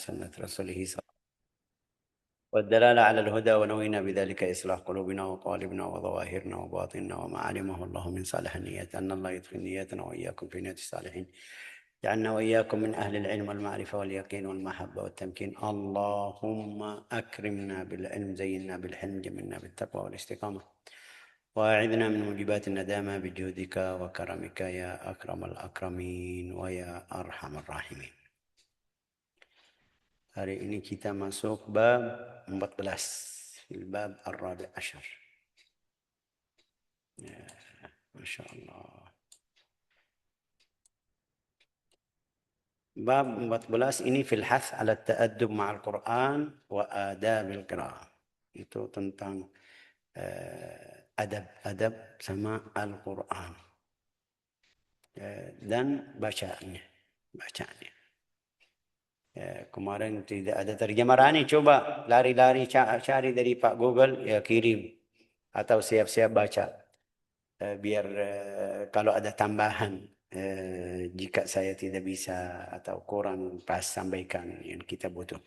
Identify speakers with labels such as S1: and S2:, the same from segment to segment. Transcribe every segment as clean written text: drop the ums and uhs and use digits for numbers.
S1: سنة رسوله صلى الله عليه وسلم والدلالة على الهدى، ونوينا بذلك إصلاح قلوبنا وقالبنا وظواهرنا وباطننا، وما علمه الله من صالح النيات، أن الله يدخل نياتنا وإياكم في نيات الصالحين، جعلنا وإياكم من أهل العلم والمعرفة واليقين والمحبة والتمكين. اللهم أكرمنا بالعلم، زينا بالحلم، جملنا بالتقوى والاستقامة، وأعذنا من موجبات الندامة بجودك وكرمك يا أكرم الأكرمين ويا أرحم الراحمين. Hari ini kita masuk bab 14, bab Ar-Rabi' Asyar. Ya, Masya Allah. Bab 14 ini fil hath ala ta'addub ma'al Quran wa adabil qira'ah. Itu tentang adab-adab sama Al-Quran dan bacaannya. Kemarin tidak ada terjemah Rani, coba lari-lari cari dari Pak Google, ya kirim atau siap-siap baca, biar kalau ada tambahan jika saya tidak bisa atau kurang pas sampaikan yang kita butuh.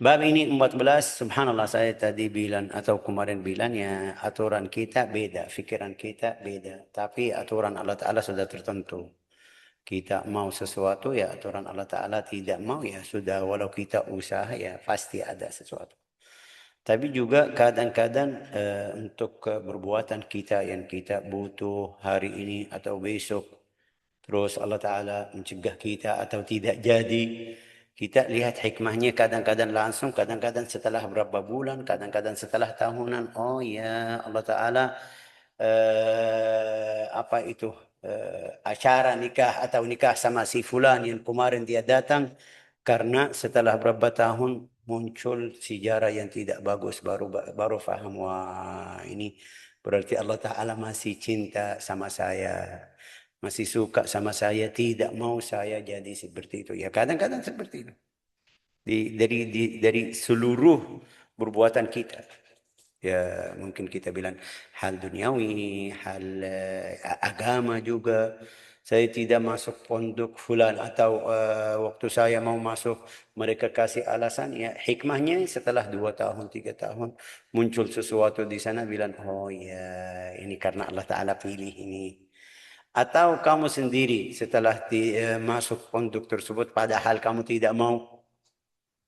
S1: Bab ini 14, subhanallah, saya tadi bilang atau kemarin bilang ya, aturan kita beda, pikiran kita beda, tapi aturan Allah Ta'ala sudah tertentu. Kita mau sesuatu ya aturan Allah Ta'ala, tidak mau ya sudah, walau kita usaha ya pasti ada sesuatu. Tapi juga kadang-kadang untuk perbuatan kita yang kita butuh hari ini atau besok, terus Allah Ta'ala mencegah kita atau tidak jadi, kita lihat hikmahnya, kadang-kadang langsung, kadang-kadang setelah berapa bulan, kadang-kadang setelah tahunan. Oh ya, Allah Ta'ala acara nikah atau nikah sama si fulan yang kemarin dia datang, karena setelah berapa tahun muncul sejarah yang tidak bagus, baru faham, wah ini berarti Allah Ta'ala masih cinta sama saya, masih suka sama saya, tidak mau saya jadi seperti itu. Ya kadang-kadang seperti itu. Dari seluruh perbuatan kita. Ya mungkin kita bilang hal duniawi, hal agama juga. Saya tidak masuk pondok fulan atau waktu saya mau masuk mereka kasih alasan, ya hikmahnya setelah 2 tahun 3 tahun muncul sesuatu di sana, bilang oh ya ini karena Allah Ta'ala pilih ini. Atau kamu sendiri setelah masuk pondok tersebut padahal kamu tidak mau,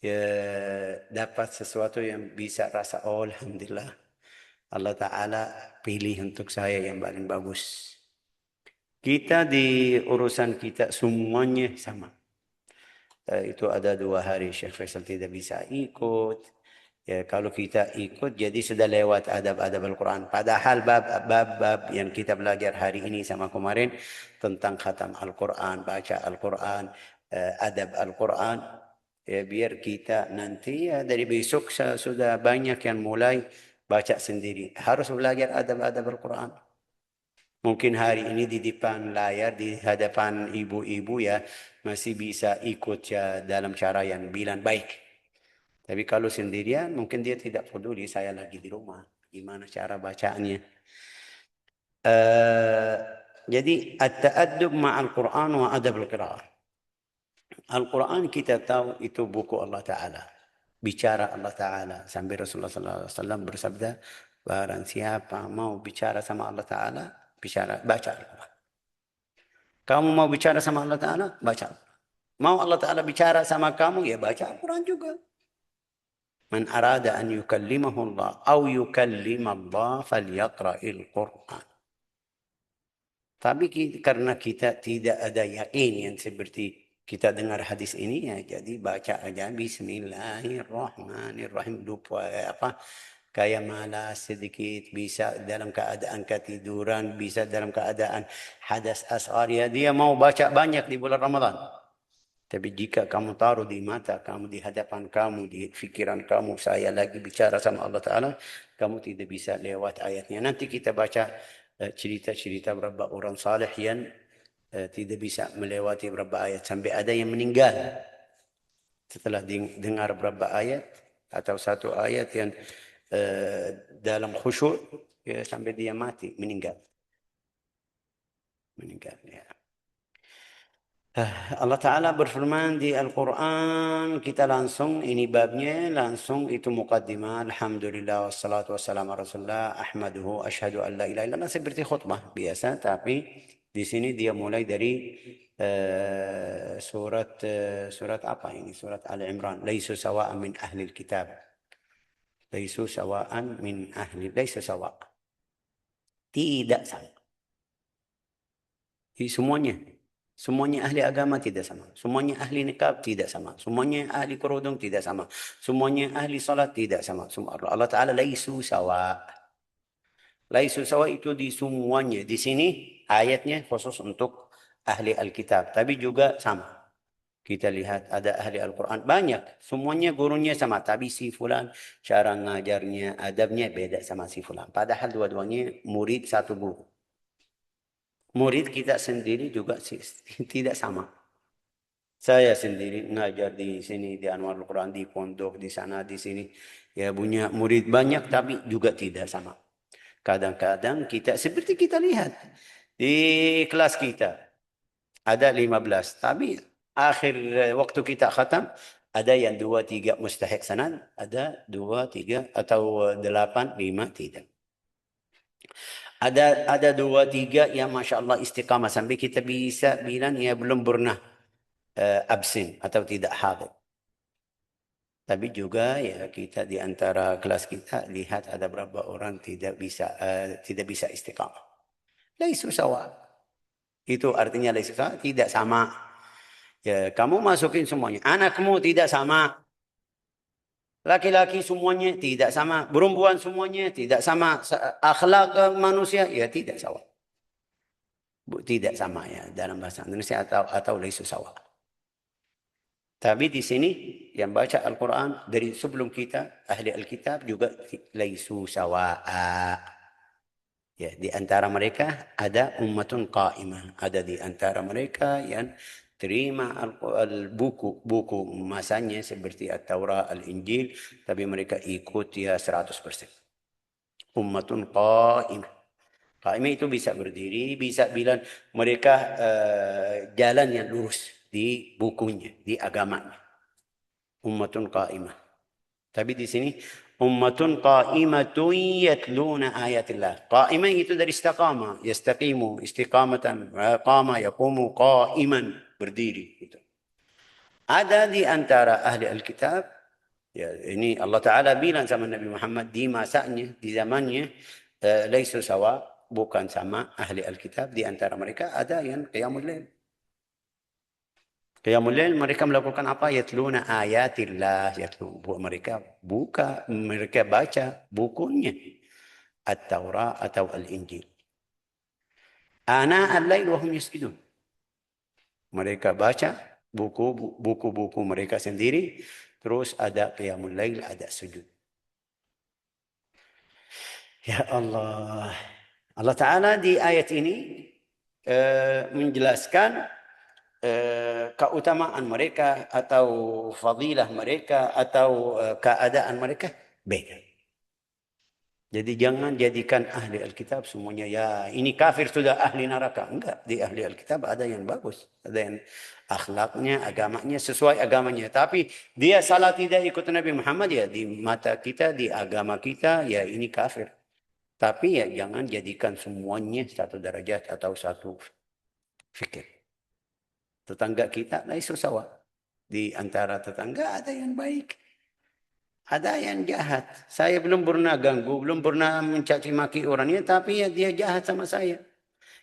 S1: ya dapat sesuatu yang bisa rasa oh alhamdulillah, Allah Ta'ala pilih untuk saya yang paling bagus. Kita di urusan kita semuanya sama. Itu ada 2 hari Syekh Faisal tidak bisa ikut. Ya, kalau kita ikut jadi sudah lewat adab-adab Al-Quran. Padahal bab yang kita belajar hari ini sama kemarin tentang khatam Al-Quran, baca Al-Quran, adab Al-Quran. Ya, biar kita nanti ya dari besok sudah banyak yang mulai baca sendiri. Harus belajar adab-adab Al-Quran. Mungkin hari ini di depan layar, di hadapan ibu-ibu ya, masih bisa ikut ya dalam cara yang bilang baik. Tapi kalau sendirian mungkin dia tidak peduli, saya lagi di rumah, gimana cara bacaannya. Jadi at-ta'addub ma'al Quran wa adab al-qira'ah. Al-Quran kita tahu itu buku Allah Ta'ala, bicara Allah Ta'ala. Sampai Rasulullah SAW bersabda, barang siapa mau bicara sama Allah Ta'ala, baca Al-Quran. Kamu mau bicara sama Allah Ta'ala, baca. Mau Allah Ta'ala bicara sama kamu, ya baca Al-Quran juga. Man arada an yukallimahu Allah, au yukallim Allah, falyaqra'il Quran. Tapi karena kita tidak ada yakin yang seperti kita dengar hadis ini, ya jadi baca aja Bismillahirrahmanirrahim, lupa kayak malas sedikit, bisa dalam keadaan ketiduran, bisa dalam keadaan hadas asghar, ya dia mau baca banyak di bulan Ramadan. Tapi jika kamu taruh di mata kamu, di hadapan kamu, di pikiran kamu, saya lagi bicara sama Allah Ta'ala, kamu tidak bisa lewat ayatnya. Nanti kita baca cerita-cerita beberapa orang saleh yang tidak bisa melewati beberapa ayat, sampai ada yang meninggal setelah dengar beberapa ayat atau satu ayat yang dalam khusyuk, ya, sampai dia mati, meninggal ya. Allah Ta'ala berfirman di Al-Quran, kita langsung, ini babnya, langsung itu muqaddimah. Alhamdulillah, wassalatu wassalamu ala Rasulullah, ahmaduhu, ashadu an la ilaha illallah, seperti khutbah biasa. Tapi di sini dia mulai dari surat apa ini? Surat Al-Imran. Laisu sawa'an min ahli kitab. Laisu sawa'an min ahli, laisu sawa'. Tidak sama. Jadi semuanya ahli agama tidak sama. Semuanya ahli nikah tidak sama. Semuanya ahli kerudung tidak sama. Semuanya ahli salat tidak sama. Allah Ta'ala laisu sawa. Laisu sawa itu di semuanya. Di sini ayatnya khusus untuk ahli Alkitab. Tapi juga sama. Kita lihat ada ahli Al-Quran. Banyak. Semuanya gurunya sama. Tapi si fulan cara ngajarnya, adabnya beda sama si fulan. Padahal dua-duanya murid satu guru. Murid kita sendiri juga tidak sama. Saya sendiri ngajar di sini di Anwarul Quran, di pondok, di sana, di sini. Ya punya murid banyak tapi juga tidak sama. Kadang-kadang kita seperti kita lihat di kelas kita ada 15, tapi akhir waktu kita khatam ada yang 2, 3 mustahik sanad, ada 2, 3 atau 8, 5 tidak. Ada 2, 3 yang masya Allah istiqamah sampai kita bisa bilang ya belum pernah absen atau tidak hadir. Tapi juga ya kita di antara kelas kita lihat ada beberapa orang tidak bisa istiqamah. Laisu sawa. Itu artinya laisu sawa, tidak sama. Ya, kamu masukin semuanya. Anakmu tidak sama. Laki-laki semuanya tidak sama. Perempuan semuanya tidak sama. Akhlak manusia ya tidak sama. Tidak sama ya dalam bahasa Indonesia atau laisu sawa. Tapi di sini yang baca Al-Quran dari sebelum kita, ahli Alkitab juga laisu sawa'a. Ya, di antara mereka ada ummatun qa'imah. Ada di antara mereka yang terima buku masanya seperti At-Taurat, Al-Injil. Tapi mereka ikut ya 100%. Ummatun qa'imah. Qa'imah itu bisa berdiri, bisa bilang mereka jalan yang lurus di bukunya, di agamanya. Ummatun qa'imah. Tapi di sini ummatun qa'imatun yatluna ayatillah. Qa'imah itu dari istiqamah, yastaqimu, istiqamatan, qama yaqumu qa'iman, berdiri gitu. Ada di antara ahli Alkitab, ya ini Allah Ta'ala bilang sama Nabi Muhammad di masanya, di zamannya, laisu sawa, bukan sama ahli Alkitab. Di antara mereka ada yang qiyamul lail. Qiyamul lail mereka melakukan apa? Yatluna ayatillah. Mereka mereka baca bukunya. At-Taurat atau Al-Injil. Ana al-lail wa hum yasjudun. Mereka baca buku-buku mereka sendiri. Terus ada qiyamul lail, ada sujud. Ya Allah. Allah Ta'ala di ayat ini menjelaskan keutamaan mereka atau fadilah mereka atau keadaan mereka beda. Jadi jangan jadikan ahli Alkitab semuanya ya ini kafir sudah ahli neraka. Enggak, di ahli Alkitab ada yang bagus, ada yang akhlaknya, agamanya sesuai agamanya. Tapi dia salah tidak ikut Nabi Muhammad ya di mata kita, di agama kita ya ini kafir. Tapi ya jangan jadikan semuanya satu derajat atau satu fikir. Tetangga kita laisu sawa. Di antara tetangga ada yang baik, ada yang jahat. Saya belum pernah ganggu, belum pernah mencaci maki orangnya, tapi ya dia jahat sama saya.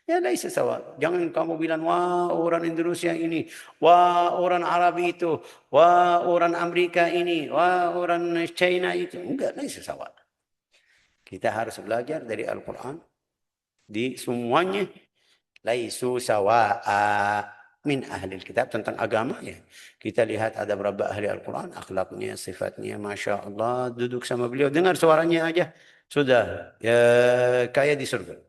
S1: Ya laisu sawa. Jangan kamu bilang, wah orang Indonesia ini, wah orang Arab itu, wah orang Amerika ini, wah orang China itu. Enggak, laisu sawa. Kita harus belajar dari Al-Quran. Di semuanya laisu sawa'a min ahli kitab tentang agama ya. Kita lihat ada beberapa ahli Al-Quran, akhlaknya, sifatnya, Masya Allah, duduk sama beliau, dengar suaranya aja, sudah ya, kayak di surga.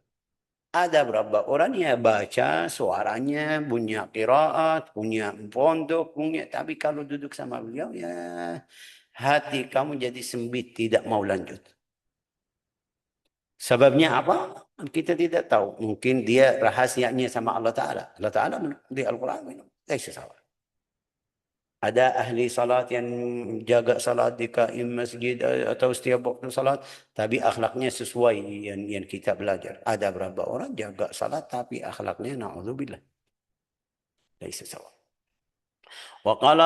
S1: Ada beberapa orang ya baca suaranya, punya qiraat, punya pondok, punya, tapi kalau duduk sama beliau ya hati kamu jadi sempit, tidak mau lanjut. Sebabnya apa? Kita tidak tahu. Mungkin dia rahasianya sama Allah Ta'ala. Allah Ta'ala di Al-Quran. ليس سواء. Ada ahli salat yang jaga salat di kaim masjid atau setiap waktu salat, tapi akhlaknya sesuai yang kita belajar. Ada berapa orang jaga salat tapi akhlaknya na'udzubillah, laisa sawa. وقال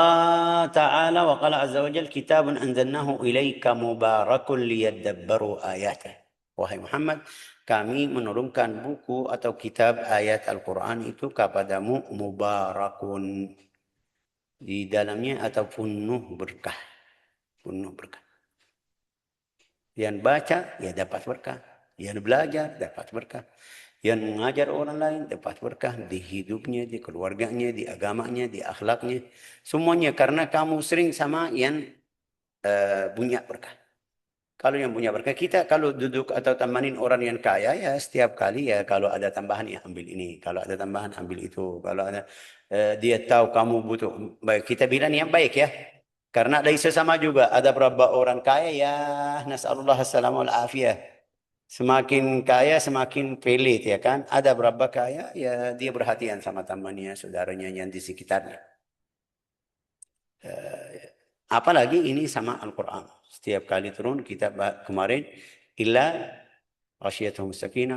S1: تعالى وقال عز وجل كتاب أنزلناه إليك مبارك ليدبروا آياته. Wahai Muhammad, kami menurunkan buku atau kitab ayat Al-Quran itu kepadamu mubarakun, di dalamnya atau penuh berkah. Penuh berkah. Yang baca, ya dapat berkah. Yang belajar, dapat berkah. Yang mengajar orang lain, dapat berkah di hidupnya, di keluarganya, di agamanya, di akhlaknya. Semuanya karena kamu sering sama yang punya berkah. Kalau yang punya berkah, kita kalau duduk atau tamanin orang yang kaya, ya setiap kali ya kalau ada tambahan ya ambil ini. Kalau ada tambahan ambil itu. Kalau ada dia tahu kamu butuh, baik kita bilang yang baik ya. Karena dari sesama juga ada beberapa orang kaya ya, nasallallahu assalamu afiyah. Semakin kaya semakin pelit ya kan. Ada beberapa kaya ya dia perhatian sama temannya, saudaranya yang di sekitarnya. Apalagi ini sama Al-Quran. Setiap kali turun kita kemarin illa غشيتهم السكينة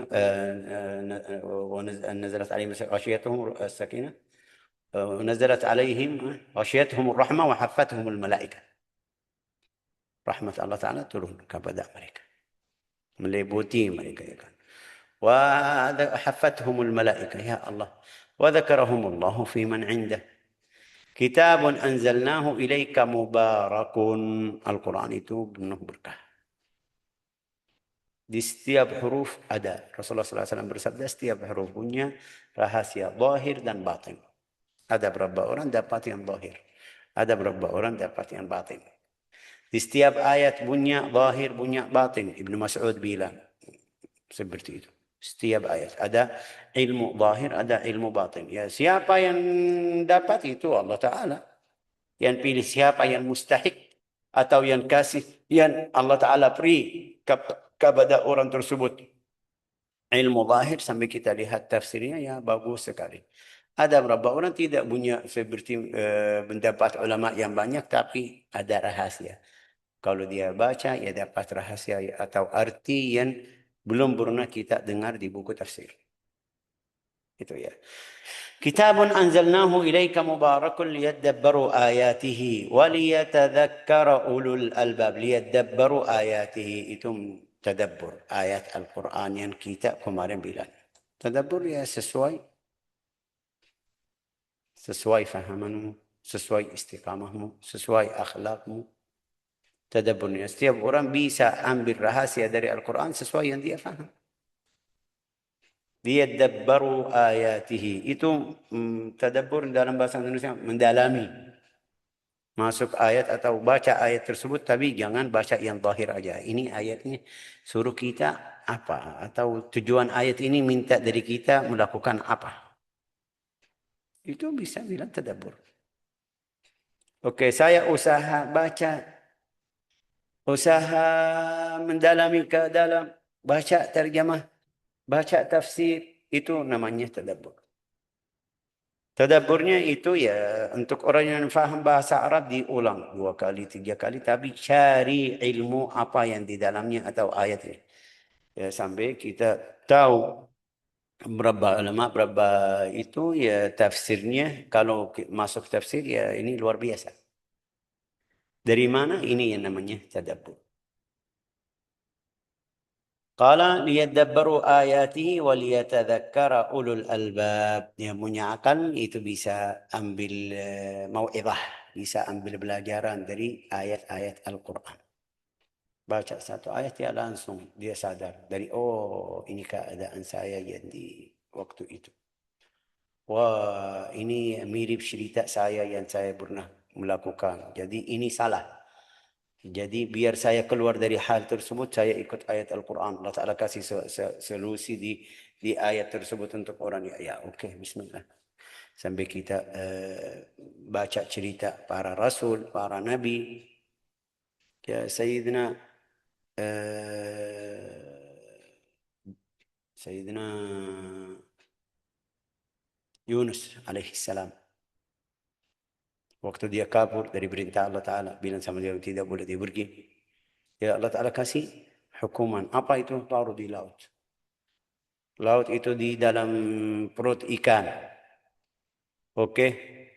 S1: ونزلت عليهم غشيتهم السكينة ونزلت عليهم غشيتهم الرحمة وحفتهم الملائكة. Rahmat Allah Ta'ala turun kepada mereka, meliputi mereka ya kan. وحفتهم الملائكة ya Allah. وذكرهم الله في من عنده. Kitabun anzalnahu ilaika mubarakun. Al-Quran itu penuh berkah. Di setiap huruf ada. Rasulullah SAW bersabda, setiap huruf punya rahasia zahir dan batin. Ada berapa orang dapat yang zahir. Ada berapa orang dapat yang batin. Di setiap ayat punya zahir, punya batin. Ibnu Mas'ud bilang seperti itu. Setiap ayat ada ilmu zahir, ada ilmu batin. Ya, siapa yang dapat itu Allah Ta'ala. Yang pilih siapa yang mustahik atau yang kasih yang Allah Ta'ala beri kepada orang tersebut. Ilmu zahir sampai kita lihat tafsirnya ya bagus sekali. Ada beberapa orang tidak punya seperti mendapat ulama yang banyak tapi ada rahasia. Kalau dia baca ya dapat rahasia atau arti yang belum pernah kita dengar di buku tafsir. Itu ya. Kitabun anzalnahu ilaika mubarakun liyadabbaru ayatihi waliyatadhakkara ulul albab. Liyadabbaru ayatihi itu tadabbur ayat Al-Quran yang kita kemarin bilang. Tadabbur ya sesuai fahamanmu, sesuai istiqamahmu, sesuai akhlakmu. Tadabburnya setiap orang bisa ambil rahasia dari Al-Quran sesuai yang dia faham. Liyadabbaru ayatihi. Itu tadabbur dalam bahasa Indonesia mendalami. Masuk ayat atau baca ayat tersebut tapi jangan baca yang zahir aja. Ini ayatnya suruh kita apa? Atau tujuan ayat ini minta dari kita melakukan apa? Itu bisa bilang tadabbur. Oke, saya usaha baca, usaha mendalami ke dalam, baca terjemah, baca tafsir, itu namanya tadabbur. Tadabburnya itu ya untuk orang yang faham bahasa Arab diulang 2 kali, 3 kali, tapi cari ilmu apa yang di dalamnya atau ayatnya. Ya, sampai kita tahu berapa ulama, berapa itu ya tafsirnya. Kalau masuk tafsir ya ini luar biasa. Dari mana? Ini yang namanya tadabbur. Qala liyadabbaru ayatihi wa liyatadhakkara ulul albab. Yang punya akal itu bisa ambil mau'izah, bisa ambil pelajaran dari ayat-ayat Al-Quran. Baca satu ayat ya langsung dia sadar dari oh ini keadaan saya yang di waktu itu. Wah ini mirip cerita saya yang saya pernah melakukan. Jadi ini salah. Jadi biar saya keluar dari hal tersebut, saya ikut ayat Al-Quran. Allah Ta'ala kasih solusi di ayat tersebut untuk orang. Ya, oke, bismillah. Sampai kita baca cerita para rasul, para nabi. Ya, Sayyidina Yunus alaihi salam. Waktu dia kabur dari perintah Allah Ta'ala, bilang sama dia tidak boleh dia pergi. Ya Allah Ta'ala kasih hukuman. Apa itu? Taruh di laut. Laut itu di dalam perut ikan. Oke,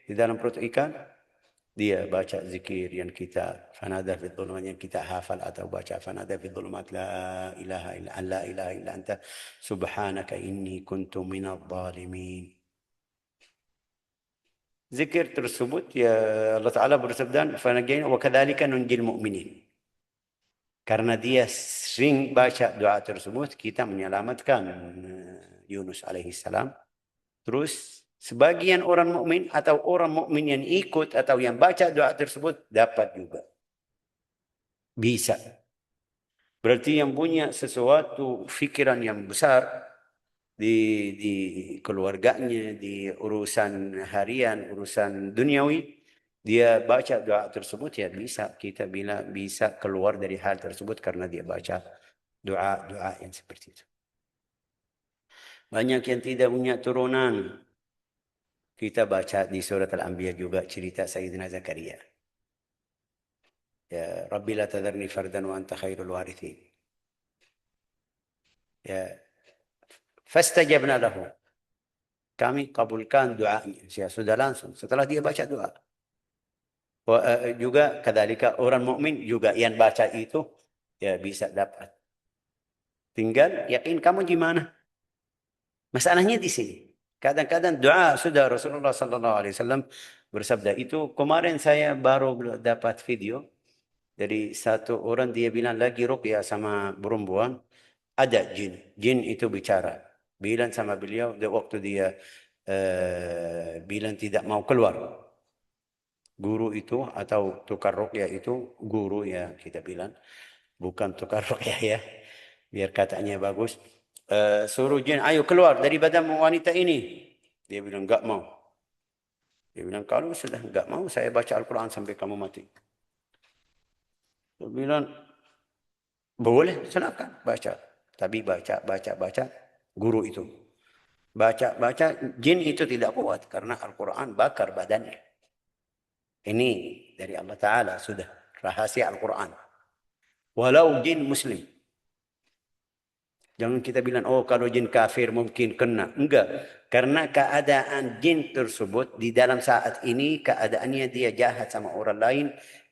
S1: di dalam perut ikan. Dia baca zikir yang kita fanada fi dhulumat yang kita hafal atau baca fanada fi dhulumat la ilaha illa anta subhanaka inni kuntu minadh dhalimin. Zikir tersebut ya Allah Taala bersabda fanajina wa kadzalika nunjil mu'minin. Karena dia sering baca doa tersebut kita menyelamatkan Yunus alaihi salam. Terus sebagian orang mukmin atau orang mukmin yang ikut atau yang baca doa tersebut dapat juga. Bisa. Berarti yang punya sesuatu pikiran yang besar di keluarganya, di urusan harian, urusan duniawi, dia baca doa tersebut ya bisa kita bilang bisa keluar dari hal tersebut karena dia baca doa-doa yang seperti itu. Banyak yang tidak punya turunan. Kita baca di surat Al-Anbiya juga cerita Sayyidina Zakaria. Ya Rabbi la tadharni fardan wa anta khairul warithin. Ya fastajabna lahu. Kami kabulkan doanya. Saya sudah langsung setelah dia baca doa. Juga kadalika orang mukmin juga yang baca itu ya bisa dapat. Tinggal yakin kamu gimana? Masalahnya di sini. Kadang-kadang doa sudah Rasulullah sallallahu alaihi wasallam bersabda itu kemarin saya baru dapat video dari satu orang dia bilang lagi ruqyah sama perempuan ada jin. Jin itu bicara. Bilang sama beliau waktu dia bilang tidak mau keluar. Guru itu atau tukar ruqyah itu guru ya kita bilang. Bukan tukar ruqyah ya. Biar katanya bagus. Suruh jin, ayo keluar dari badan wanita ini. Dia bilang enggak mau. Dia bilang kalau sudah enggak mau saya baca Al-Quran sampai kamu mati. Dia bilang boleh silakan baca. Tapi baca guru itu. Baca jin itu tidak kuat karena Al-Quran bakar badannya. Ini dari Allah Ta'ala sudah rahasia Al-Quran. Walau jin muslim. Jangan kita bilang, oh kalau jin kafir mungkin kena. Enggak. Karena keadaan jin tersebut di dalam saat ini, keadaannya dia jahat sama orang lain.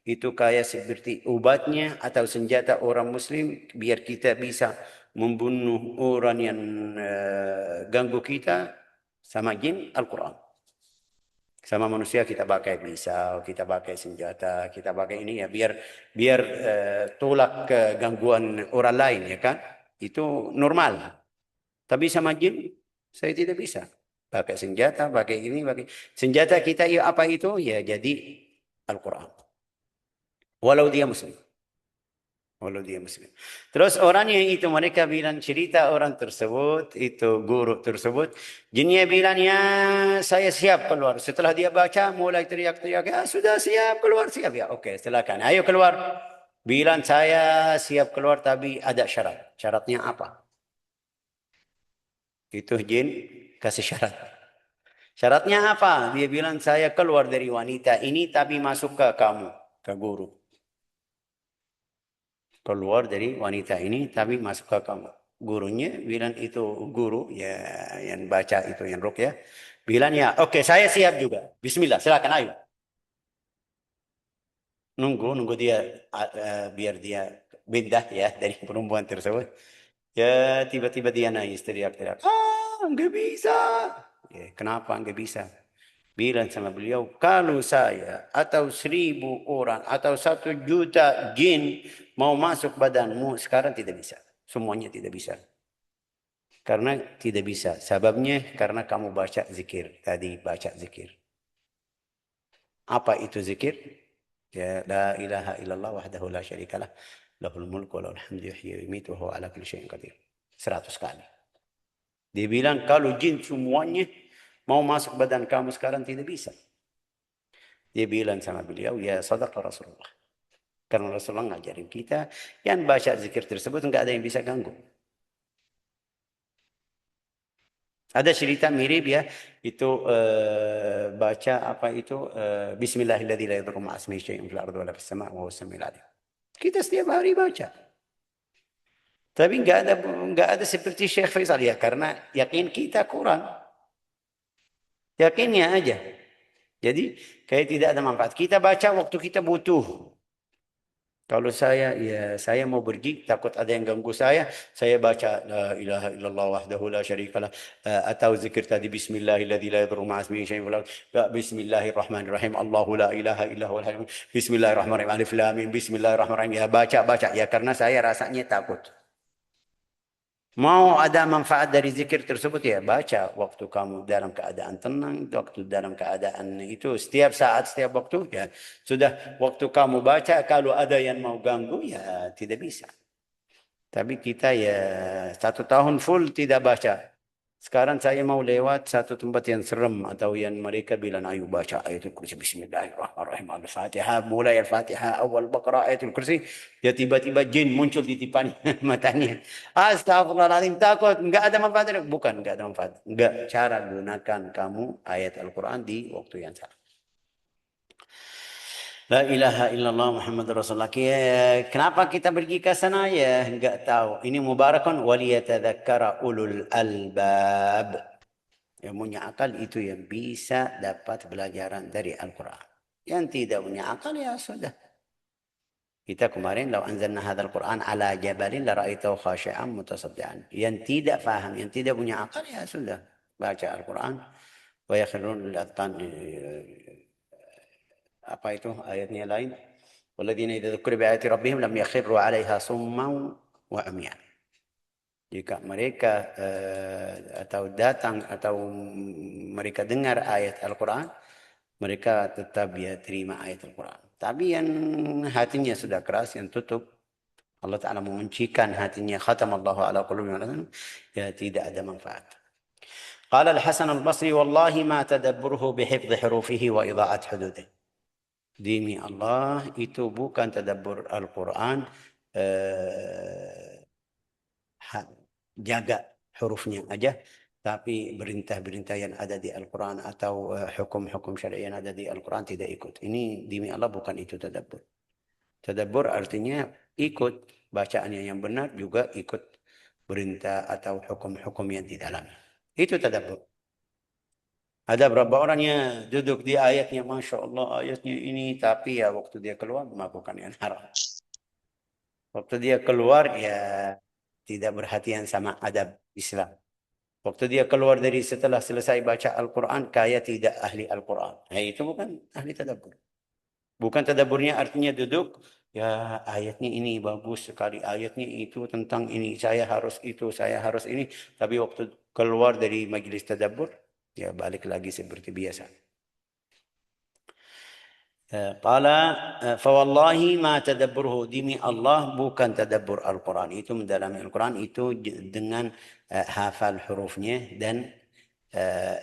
S1: Itu kayak seperti obatnya atau senjata orang muslim. Biar kita bisa membunuh orang yang ganggu kita. Sama jin, Al-Quran. Sama manusia kita pakai pisau, kita pakai senjata, kita pakai ini ya biar tolak kegangguan orang lain ya kan? Itu normal. Tapi sama jin saya tidak bisa. Pakai senjata, pakai ini, pakai senjata kita ya apa itu? Ya jadi Al-Qur'an. Walau dia muslim. Walau dia muslim. Terus orang yang itu mereka bilang cerita orang tersebut, itu guru tersebut, jinnya bilang ya saya siap keluar. Setelah dia baca mulai teriak-teriak, ya sudah siap keluar siap ya. Oke, silakan. Ayo keluar. Bilang saya siap keluar tapi ada syarat. Syaratnya apa? Itu jin kasih syarat. Syaratnya apa? Dia bilang saya keluar dari wanita ini tapi masuk ke kamu, ke guru. Keluar dari wanita ini tapi masuk ke kamu. Gurunya bilang itu guru ya yang baca itu yang ruqyah. Bilang ya, oke saya siap juga. Bismillah, silakan ayo. Nunggu dia biar dia pindah ya dari perempuan tersebut. Ya tiba-tiba dia nangis teriak-teriak. Ah, nggak bisa. Ya, kenapa nggak bisa? Bilang sama beliau, kalau saya atau 1.000 orang atau 1 juta jin mau masuk badanmu sekarang tidak bisa. Semuanya tidak bisa. Karena tidak bisa. Sebabnya karena kamu baca zikir. Tadi baca zikir. Apa itu zikir? Ya, la ilaha illallah wahdahu la syarikalah. Lahul mulku wa lahul hamdu yuhyi wa yumiitu wa huwa ala kulli syai'in qadir. 100 kali. Dia bilang kalau jin semuanya mau masuk badan kamu sekarang tidak bisa. Dia bilang sama beliau, ya sadaqa Rasulullah. Karena Rasulullah ngajarin kita, yang baca zikir tersebut enggak ada yang bisa ganggu. Ada cerita mirip ya, itu baca apa itu Bismillahirrahmanirrahim la yadurru ma'a ismihi syai'un fil ardi wa la fis sama' wa huwas samiul alim. Kita setiap hari baca. Tapi nggak ada seperti Syekh Faisal ya, karena yakin kita kurang. Yakinnya aja. Jadi kayak tidak ada manfaat. Kita baca waktu kita butuh. Kalau saya mau pergi, takut ada yang ganggu saya baca la ilaha illallah wahdahu la syarikalah, atau zikir tadi bismillahilladzi la yadurru ma'a ismihi syai'un fil ardi, bismillahirrahmanirrahim, Allahu la ilaha illa huwal hayyul qayyum, bismillahirrahmanirrahim, alif lam mim, bismillahirrahmanirrahim. Ya baca ya, karena saya rasanya takut. Mau ada manfaat dari zikir tersebut ya baca waktu kamu dalam keadaan tenang, waktu dalam keadaan itu setiap saat, setiap waktu ya sudah waktu kamu baca. Kalau ada yang mau ganggu ya tidak bisa. Tapi kita ya 1 tahun full tidak baca. Sekarang saya mau lewat satu tempat yang serem atau yang mereka bilang ayo baca ayatul kursi bismillahirrahmanirrahim al-fatihah, mulai al-fatihah awal baqarah ayatul kursi, ya tiba-tiba jin muncul di depan matanya. Astagfirullahaladzim, takut, enggak ada manfaat. Bukan enggak ada manfaat, enggak, cara gunakan kamu ayat Al-Quran di waktu yang salah. La ilaha illallah Muhammad Rasulullah. Kenapa kita pergi ke sana ya? Enggak tahu. Ini mubarakun waliyatadzakkara ulul albab. Yang punya akal itu yang bisa dapat pelajaran dari Al-Quran. Yang tidak punya akal ya sudah. Kita kemarin lau anzalna hadzal Quran ala jabalin la ra'aitahu khashi'an mutasaddian. Yang tidak faham, yang tidak punya akal ya sudah. Baca Al-Quran wa yakhrun lil apa itu ayatnya lain, walladzina idza dzukira bi ayati rabbihim lam yakhirru 'alaiha summan wa umyan. Jika mereka atau datang atau mereka dengar ayat Al-Quran, mereka tetap ya terima ayat Al-Quran. Tapi yang hatinya sudah keras, yang tutup, Allah Ta'ala menguncikan hatinya, khatamallahu ala qulubihim, ya tidak ada manfaat. Qala Al-Hasan Al-Basri, wallahi ma tadabburuhu bihifdhi hurufihi wa idha'at hududih. Demi Allah, itu bukan tadabbur Al-Quran, jaga hurufnya aja, tapi perintah-perintah yang ada di Al-Quran atau hukum-hukum syariah yang ada di Al-Quran tidak ikut. Ini demi Allah bukan itu tadabbur. Tadabbur artinya ikut bacaannya yang benar, juga ikut perintah atau hukum-hukum yang di dalam. Itu tadabbur. Ada berapa orangnya duduk di ayatnya, Masya Allah ayatnya ini, tapi ya waktu dia keluar melakukan yang haram. Waktu dia keluar ya tidak perhatian sama adab Islam. Waktu dia keluar dari setelah selesai baca Al-Quran, kayak tidak ahli Al-Quran. Nah, itu bukan ahli tadabbur. Bukan tadabburnya artinya duduk, ya ayatnya ini bagus sekali, ayatnya itu tentang ini, saya harus itu, saya harus ini. Tapi waktu keluar dari majelis tadabbur, ya balik lagi seperti biasa. Qala fawallahi ma tadabburuhu, demi Allah bukan tadabbur Al-Quran. Itu mendalami Al-Quran itu dengan hafal hurufnya dan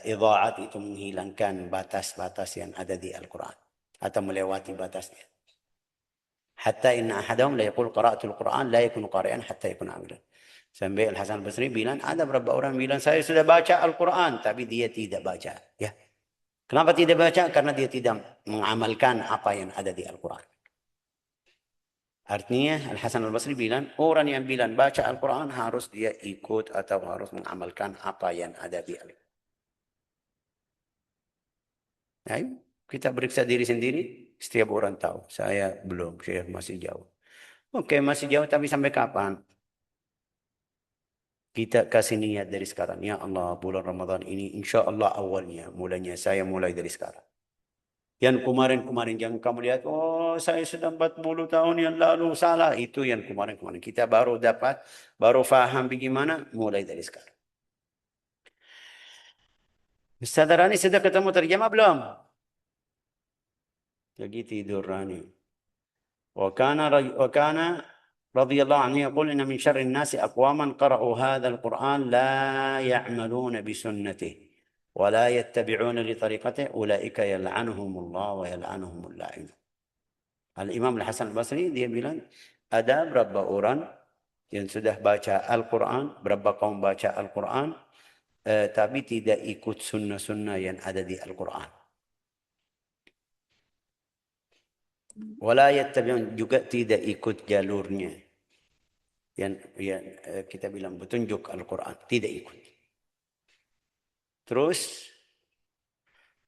S1: idha'at itu menghilangkan batas-batas yang ada di Al-Quran atau melewati batasnya. Hatta inna ahadahum la yaqul qara'atul Quran la yakunu qari'an hatta yakuna amilan. Sampai Al-Hasan Al-Basri bilang, ada beberapa orang bilang saya sudah baca Al-Quran tapi dia tidak baca. Ya. Kenapa tidak baca? Karena dia tidak mengamalkan apa yang ada di Al-Quran. Artinya Al-Hasan Al-Basri bilang, orang yang bilang baca Al-Quran harus dia ikut atau harus mengamalkan apa yang ada di Al-Quran. Ayo, kita periksa diri sendiri. Setiap orang tahu, saya belum, saya masih jauh. Oke, masih jauh, tapi sampai kapan? Kita kasih niat dari sekarang. Ya Allah, bulan Ramadan ini insya Allah awalnya, mulanya saya mulai dari sekarang. Yang kemarin-kemarin jangan kamu lihat, oh saya sudah 40 tahun yang lalu salah. Itu yang kemarin-kemarin. Kita baru dapat, baru faham bagaimana, mulai dari sekarang. Ustaz Rani sudah ketemu terjemah belum? Lagi tidur Rani. وكان رضي الله عنه يقول إن من شر الناس أقواما قرأوا هذا القرآن لا يعملون بسنته ولا يتبعون لطريقته أولئك يلعنهم الله ويلعنهم اللاعنون. Al-Imam Al-Hasan Al-Basri dia bilang ada berapa orang yang sudah baca Al-Quran, berapa kaum baca Al-Quran, tapi tidak ikut sunnah-sunnah yang ada di Al-Quran. Wala yattabi'un, juga tidak ikut jalurnya. Yang kita bilang petunjuk Al-Quran. Tidak ikut. Terus,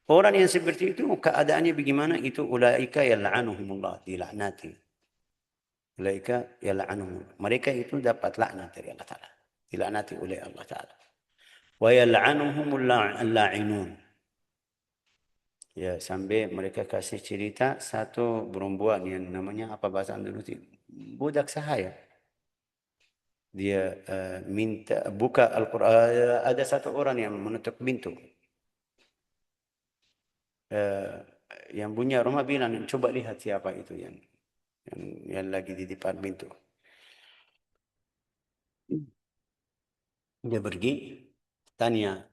S1: orang yang seperti itu, keadaannya bagaimana? Itu ulaika yal'anuhumullah, dilaknati. Ulaika yal'anuhum. Mereka itu dapat laknat dari Allah Ta'ala. Dilaknati oleh Allah Ta'ala. Wa yal'anuhumul la'inun. Ya, sampai mereka kasih cerita satu perempuan yang namanya apa bahasa Indonesia? Budak sahaya. Dia minta buka Al-Quran. Ada satu orang yang menutup pintu. Yang punya rumah bilang, coba lihat siapa itu yang lagi di depan pintu. Dia pergi, tanya,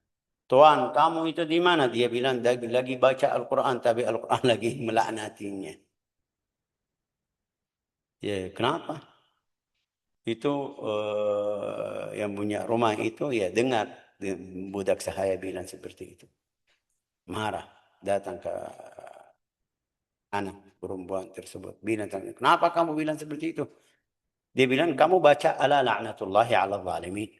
S1: Tuan, kamu itu di mana? Dia bilang, lagi baca Al-Quran, tapi Al-Quran lagi melaknatinya. Ya, kenapa? Itu yang punya rumah itu ya dengar budak sahaya bilang seperti itu. Marah, datang ke anak perempuan tersebut. Bilang, kenapa kamu bilang seperti itu? Dia bilang, kamu baca ala la'natullahi ala zalimin.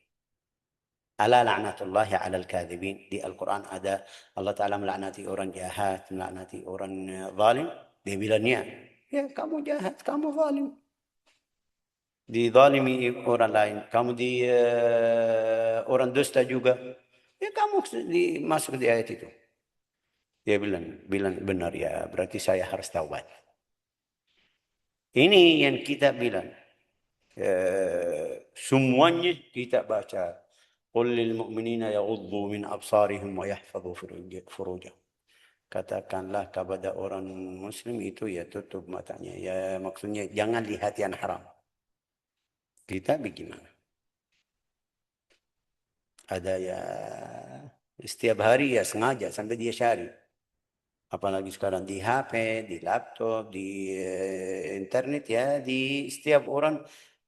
S1: Ala la'natullahi ala al-kadhibin. Di Al-Quran ada Allah Ta'ala melaknati orang jahat, melaknati orang zalim. Dia bilangnya, ya kamu jahat, kamu zalim. Dizalimi orang lain. Kamu di orang dusta juga. Ya kamu masuk di ayat itu. Dia bilang benar ya, berarti saya harus taubat. Ini yang kita bilang. Semuanya kita baca. Qul lil mu'minina yaghuddu min absarihim wa yahfadhu furujahum. Katakanlah kepada orang muslim itu ya tutup matanya. Ya maksudnya jangan lihat yang haram. Kita bagaimana? Ada ya setiap hari ya sengaja sampai dia cari. Apalagi sekarang di HP, di laptop, di internet ya, di setiap orang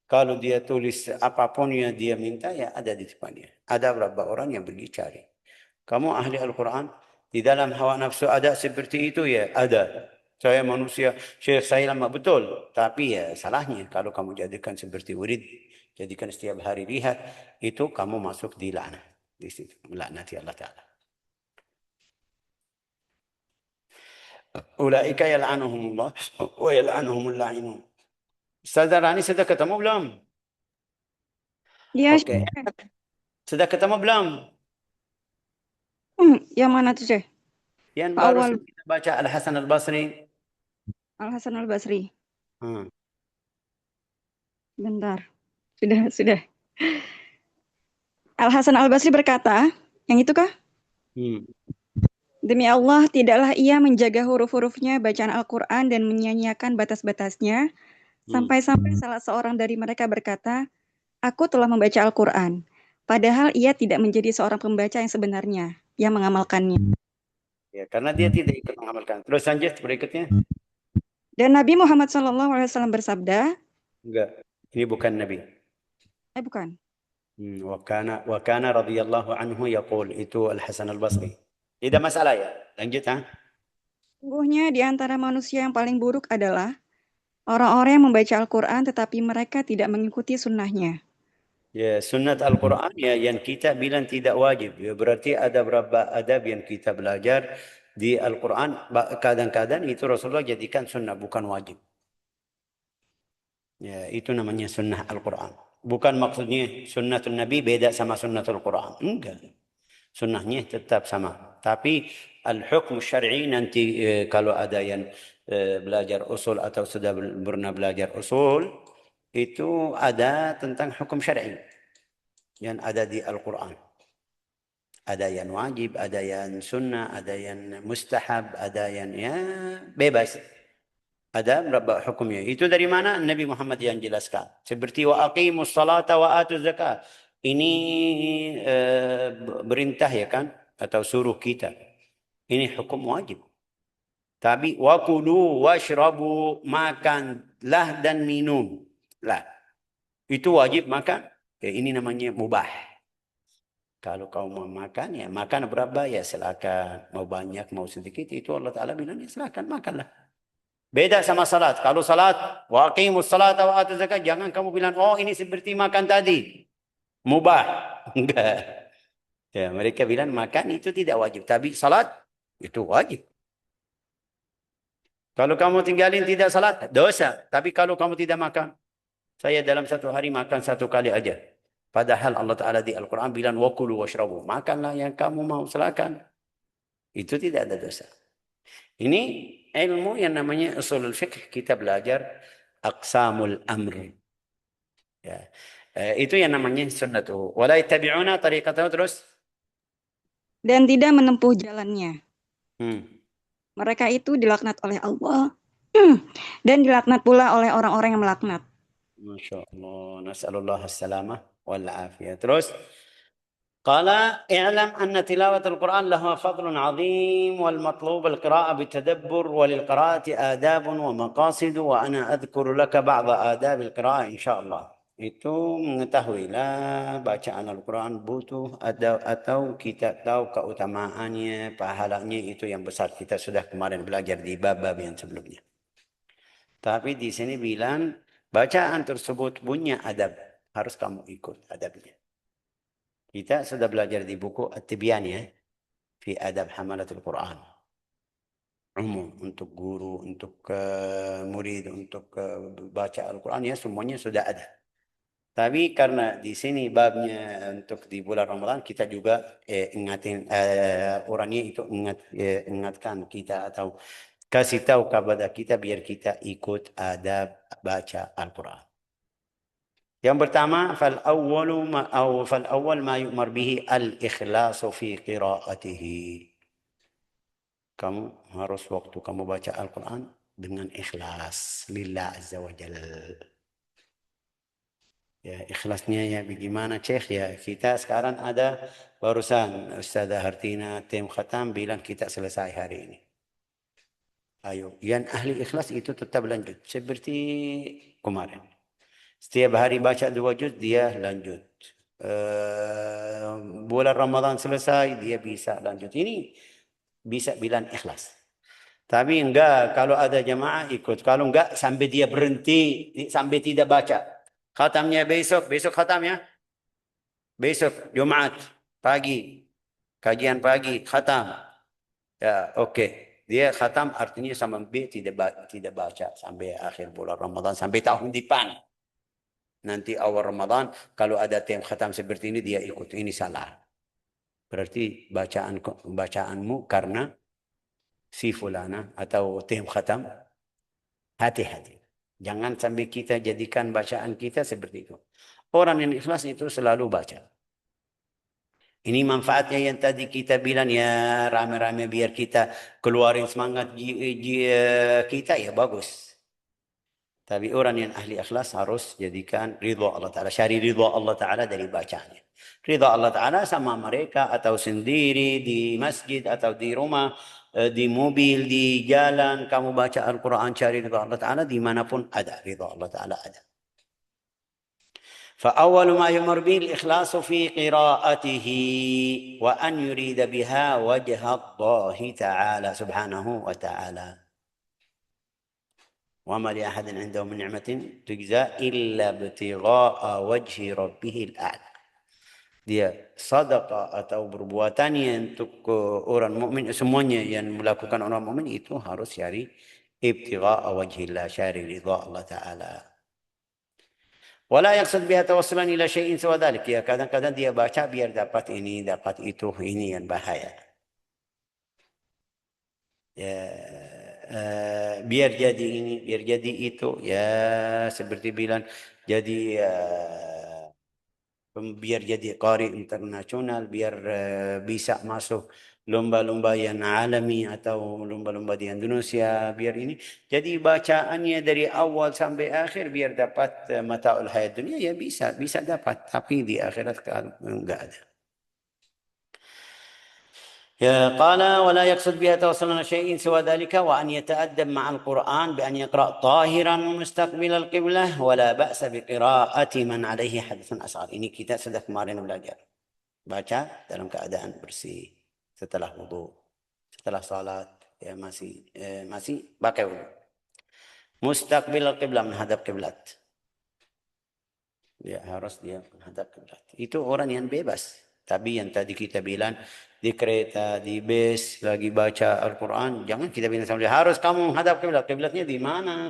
S1: kalau dia tulis apapun yang dia minta ya ada di depannya. Ada beberapa orang yang pergi cari. Kamu ahli Al-Quran, di dalam hawa nafsu ada seperti itu ya, ada. Saya manusia, Syekh saya lama betul. Tapi ya salahnya kalau kamu jadikan seperti wirid, jadikan setiap hari lihat, itu kamu masuk di laknat. Di situ, melaknati Allah Ta'ala. Ulaika yal'anuhumullah wa yal'anuhumul la'inun. Ustaz Rani sudah ketemu belum?
S2: Iya,
S1: Oke. Sudah ketemu belum?
S2: yang mana tuh, Ceh?
S1: Yang
S2: Pak Awal,
S1: barusan kita baca Al-Hasan Al-Basri.
S2: Al Hasan Al Basri.
S1: Hmm.
S2: Bentar, sudah. Al Hasan Al Basri berkata, yang itu kah?
S1: Hmm.
S2: Demi Allah, tidaklah ia menjaga huruf-hurufnya bacaan Al-Quran dan menyanyiakan batas-batasnya,
S1: Hmm.
S2: sampai-sampai salah seorang dari mereka berkata, aku telah membaca Al-Quran. Padahal ia tidak menjadi seorang pembaca yang sebenarnya, yang mengamalkannya.
S1: Ya, karena dia tidak ikut mengamalkan. Terus lanjut berikutnya.
S2: Dan Nabi Muhammad SAW bersabda,
S1: Enggak. Ini bukan Nabi.
S2: bukan.
S1: Wa kana radhiyallahu anhu yaqul, itu Al-Hasan Al-Basri. Tidak masalah ya. Lanjut ha.
S2: Sungguhnya di antara manusia yang paling buruk adalah orang-orang yang membaca Al-Quran tetapi mereka tidak mengikuti sunnahnya.
S1: Ya, sunnat Al-Quran ya yang kita bilang tidak wajib. Ya, berarti ada beberapa adab yang kita belajar di Al-Quran. Kadang-kadang itu Rasulullah jadikan sunnah, bukan wajib. Ya, itu namanya sunnah Al-Quran. Bukan maksudnya sunnatul Nabi beda sama sunnatul Quran. Enggak. Sunnahnya tetap sama. Tapi al-hukm syar'i nanti kalau ada yang belajar usul atau sudah pernah belajar usul, itu ada tentang hukum syar'i yang ada di Al-Quran. Ada yang wajib, ada yang sunnah, ada yang mustahab, ada yang ya bebas. Ada berapa hukumnya. Itu dari mana? Nabi Muhammad yang jelaskan. Seperti wa aqimus salata wa atuz zakat. Ini berintah ya kan? Atau suruh kita. Ini hukum wajib. Tapi wa kulu washrabu, makanlah dan minum. Lah, itu wajib makan. Ya, ini namanya mubah. Kalau kau mau makan, ya makan berapa ya silakan. Mau banyak, mau sedikit, itu Allah Ta'ala bilang ya silakan, makanlah. Beda sama salat. Kalau salat, wa aqimus salat wa atu zakat, jangan kamu bilang, oh ini seperti makan tadi. Mubah. Enggak. Ya, mereka bilang makan itu tidak wajib. Tapi salat, itu wajib. Kalau kamu tinggalin tidak salat, dosa. Tapi kalau kamu tidak makan, saya dalam satu hari makan satu kali aja. Padahal Allah Ta'ala di Al-Quran bilang, wakulu washrabu. Makanlah yang kamu mau, silakan. Itu tidak ada dosa. Ini ilmu yang namanya usulul fiqh. Kita belajar aqsamul amr. Ya. Itu yang namanya sunnatuhu. Wala yattabi'una tariqatahu, terus.
S2: Dan tidak menempuh jalannya.
S1: Hmm.
S2: Mereka itu dilaknat oleh Allah dan dilaknat pula oleh orang-orang yang melaknat.
S1: Masya Allah. Nas'alullah as-salamah wal afiyah. Terus. قال اعلم أن تلاوة القرآن لها فضل عظيم والمطلوب القراءة بالتدبر وللقراءة آداب ومقاصد وأنا أذكر لك بعض آداب القراءة إن شاء الله. Itu mengetahuilah bacaan Al-Quran butuh ada atau kita tahu keutamaannya, pahalanya itu yang besar. Kita sudah kemarin belajar di bab-bab yang sebelumnya. Tapi di sini bilang bacaan tersebut punya adab. Harus kamu ikut adabnya. Kita sudah belajar di buku At-Tibyan ya, fi adab hamalatul Quran. Umum untuk guru, untuk murid, untuk baca Al-Quran ya semuanya sudah ada. Tapi karena di sini babnya untuk di bulan Ramadan kita juga ingatin orangnya itu ingatkan kita atau kasih tahu kepada kita biar kita ikut adab baca Al-Quran. Yang pertama, fal awwal ma yu'mar bihi al-ikhlasu fi qiraatihi. Kamu harus waktu kamu baca Al-Quran dengan ikhlas lillah azza wa jal. Ya, ikhlasnya ya bagaimana Syekh ya. Kita sekarang ada barusan Ustazah Hartina tim khatam bilang kita selesai hari ini. Ayo, yang ahli ikhlas itu tetap lanjut seperti kemarin. Setiap hari baca 2 juz, dia lanjut. Bulan Ramadan selesai, dia bisa lanjut. Ini bisa bilang ikhlas. Tapi enggak, kalau ada jamaah ikut. Kalau enggak, sampai dia berhenti, sampai tidak baca. Khatamnya besok, besok khatam ya. Besok, Jumat, pagi. Kajian pagi, khatam. Ya, oke. Dia khatam artinya sampai tidak baca sampai akhir bulan Ramadan, sampai tahun depan. Nanti awal Ramadan, kalau ada tim khatam seperti ini, dia ikut. Ini salah. Berarti bacaanmu karena si fulana atau tim khatam, hati-hati. Jangan sampai kita jadikan bacaan kita seperti itu. Orang yang ikhlas itu selalu baca. Ini manfaatnya yang tadi kita bilang ya rame-rame biar kita keluarin semangat kita ya bagus. Tapi orang yang ahli ikhlas harus jadikan ridha Allah Ta'ala. Cari ridha Allah Ta'ala dari bacanya. Ridha Allah Ta'ala sama mereka atau sendiri di masjid atau di rumah, di mobil, di jalan. Kamu baca Al-Quran cari ridha Allah Ta'ala dimanapun ada. Ridha Allah Ta'ala ada. فأول ما يمر به الإخلاص في قراءته وأن يريد بها وجه الله تعالى سبحانه وتعالى وما لأحد عنده من نعمة تجزى إلا ابتغاء وجه ربه الأعلى. Dia sedekah atau perbuatannya untuk orang mukmin semuanya yang melakukan orang mukmin itu harus cari ibtigha wajhillah, cari ridha Allah Taala. Wala yaqsad biha tawassulan ila syai'in siwa dhalik. Ya kadang-kadang dia baca biar dapat ini, dapat itu, ini yang bahaya. Ya biar jadi ini, biar jadi itu. Ya seperti bilang jadi biar jadi qari internasional, biar bisa masuk lomba-lomba yang alami atau lomba-lomba di Indonesia, biar ini. Jadi bacaannya dari awal sampai akhir biar dapat mataul hayat dunia ya bisa dapat, tapi di akhirat enggak ada. يا قال ولا يقصد بها توصل شيء سوى ذلك وأن يتأدب مع القرآن بأن يقرأ طاهرا مستقبل القبلة ولا بأس بقراءة من عليه حدث أصغر. Ini kita sudah kemarin belajar. Baca dalam keadaan bersih. Setelah wudu, setelah salat, ya masih pakai wudu. Mustaqbil qiblah, menghadap kiblat. Dia harus dia menghadap kiblat. Itu orang yang bebas. Tapi yang tadi kita bilang di kereta, di bus lagi baca Al-Quran, jangan kita bilang sama dia harus kamu menghadap kiblat. Kiblatnya di mana?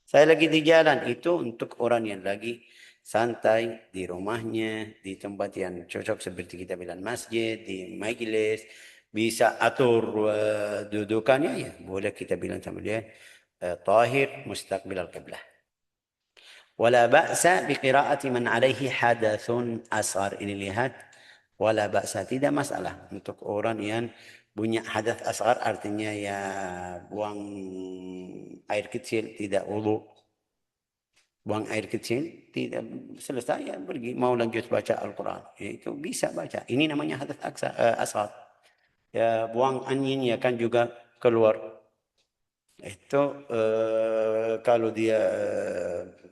S1: Saya lagi di jalan. Itu untuk orang yang lagi santai di rumahnya, di tempat yang cocok seperti kita bilang masjid, di majelis, bisa atur dudukannya ya. Boleh kita bilang sama dia tahir mustaqbil al-qiblah. ولا بأس بقراءة من عليه حدث أصغر. Ini lihat, wala ba'sa, tidak masalah untuk orang yang punya hadas asgar, artinya ya buang air kecil, tidak wudu, buang air kecil, tidak selesai ya pergi mau lanjut baca Al-Quran, ya, itu bisa baca. Ini namanya hadas asgar. Ya buang angin ya kan juga keluar. Itu kalau dia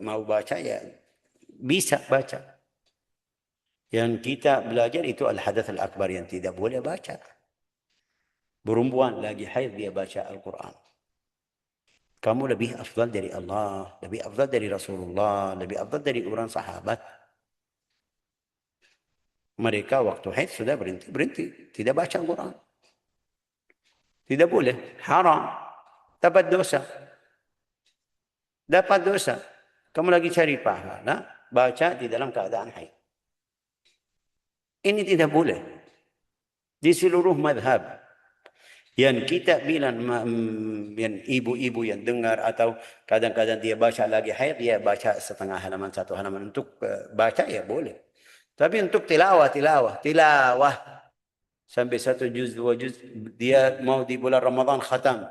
S1: mau baca ya bisa baca. Yang kita belajar itu al-hadath al-akbar yang tidak boleh baca. Perempuan lagi haid dia baca Al-Quran. Kamu lebih afdal dari Allah, lebih afdal dari Rasulullah, lebih afdal dari orang sahabat. Mereka waktu haid sudah berhenti, tidak baca Al-Quran. Tidak boleh, haram, dapat dosa. Dapat dosa. Kamu lagi cari pahala, baca di dalam keadaan haid. Ini tidak boleh. Di seluruh madhab. Yang kita bilang yang ibu-ibu yang dengar atau kadang-kadang dia baca lagi haid, dia baca setengah halaman, satu halaman. Untuk baca ya boleh. Tapi untuk tilawah sampai 1 juz, 2 juz, dia mau di bulan Ramadan khatam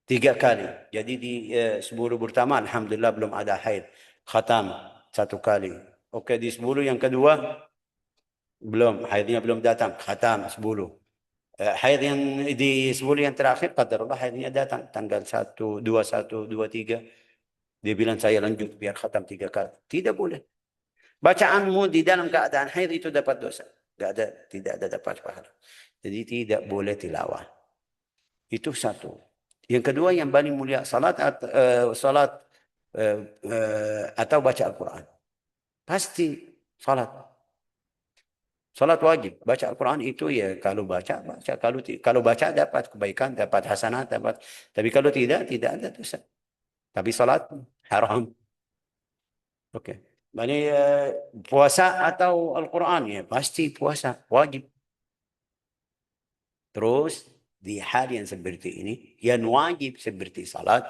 S1: 3 kali. Jadi di 10 pertama alhamdulillah belum ada haid, khatam 1 kali. Oke, di 10 yang kedua belum, haidnya belum datang, khatam 10. Haid yang di 10 yang terakhir, qadarullah haidnya datang tanggal 1, 2, 1, 2, 3. Dia bilang saya lanjut biar khatam 3 kali. Tidak boleh. Bacaanmu di dalam keadaan haid itu dapat dosa. Tidak ada dapat pahala. Jadi tidak boleh tilawah. Itu satu. Yang kedua yang paling mulia, salat atau baca Al-Quran. Pasti salat. Salat wajib. Baca Al-Quran itu ya kalau baca. Kalau baca dapat kebaikan, dapat hasanat, dapat. Tapi kalau tidak ada dosa. Tapi salat haram. Oke. Jadi puasa atau Al-Quran ya pasti puasa wajib. Terus di hal yang seperti ini, yang wajib seperti salat,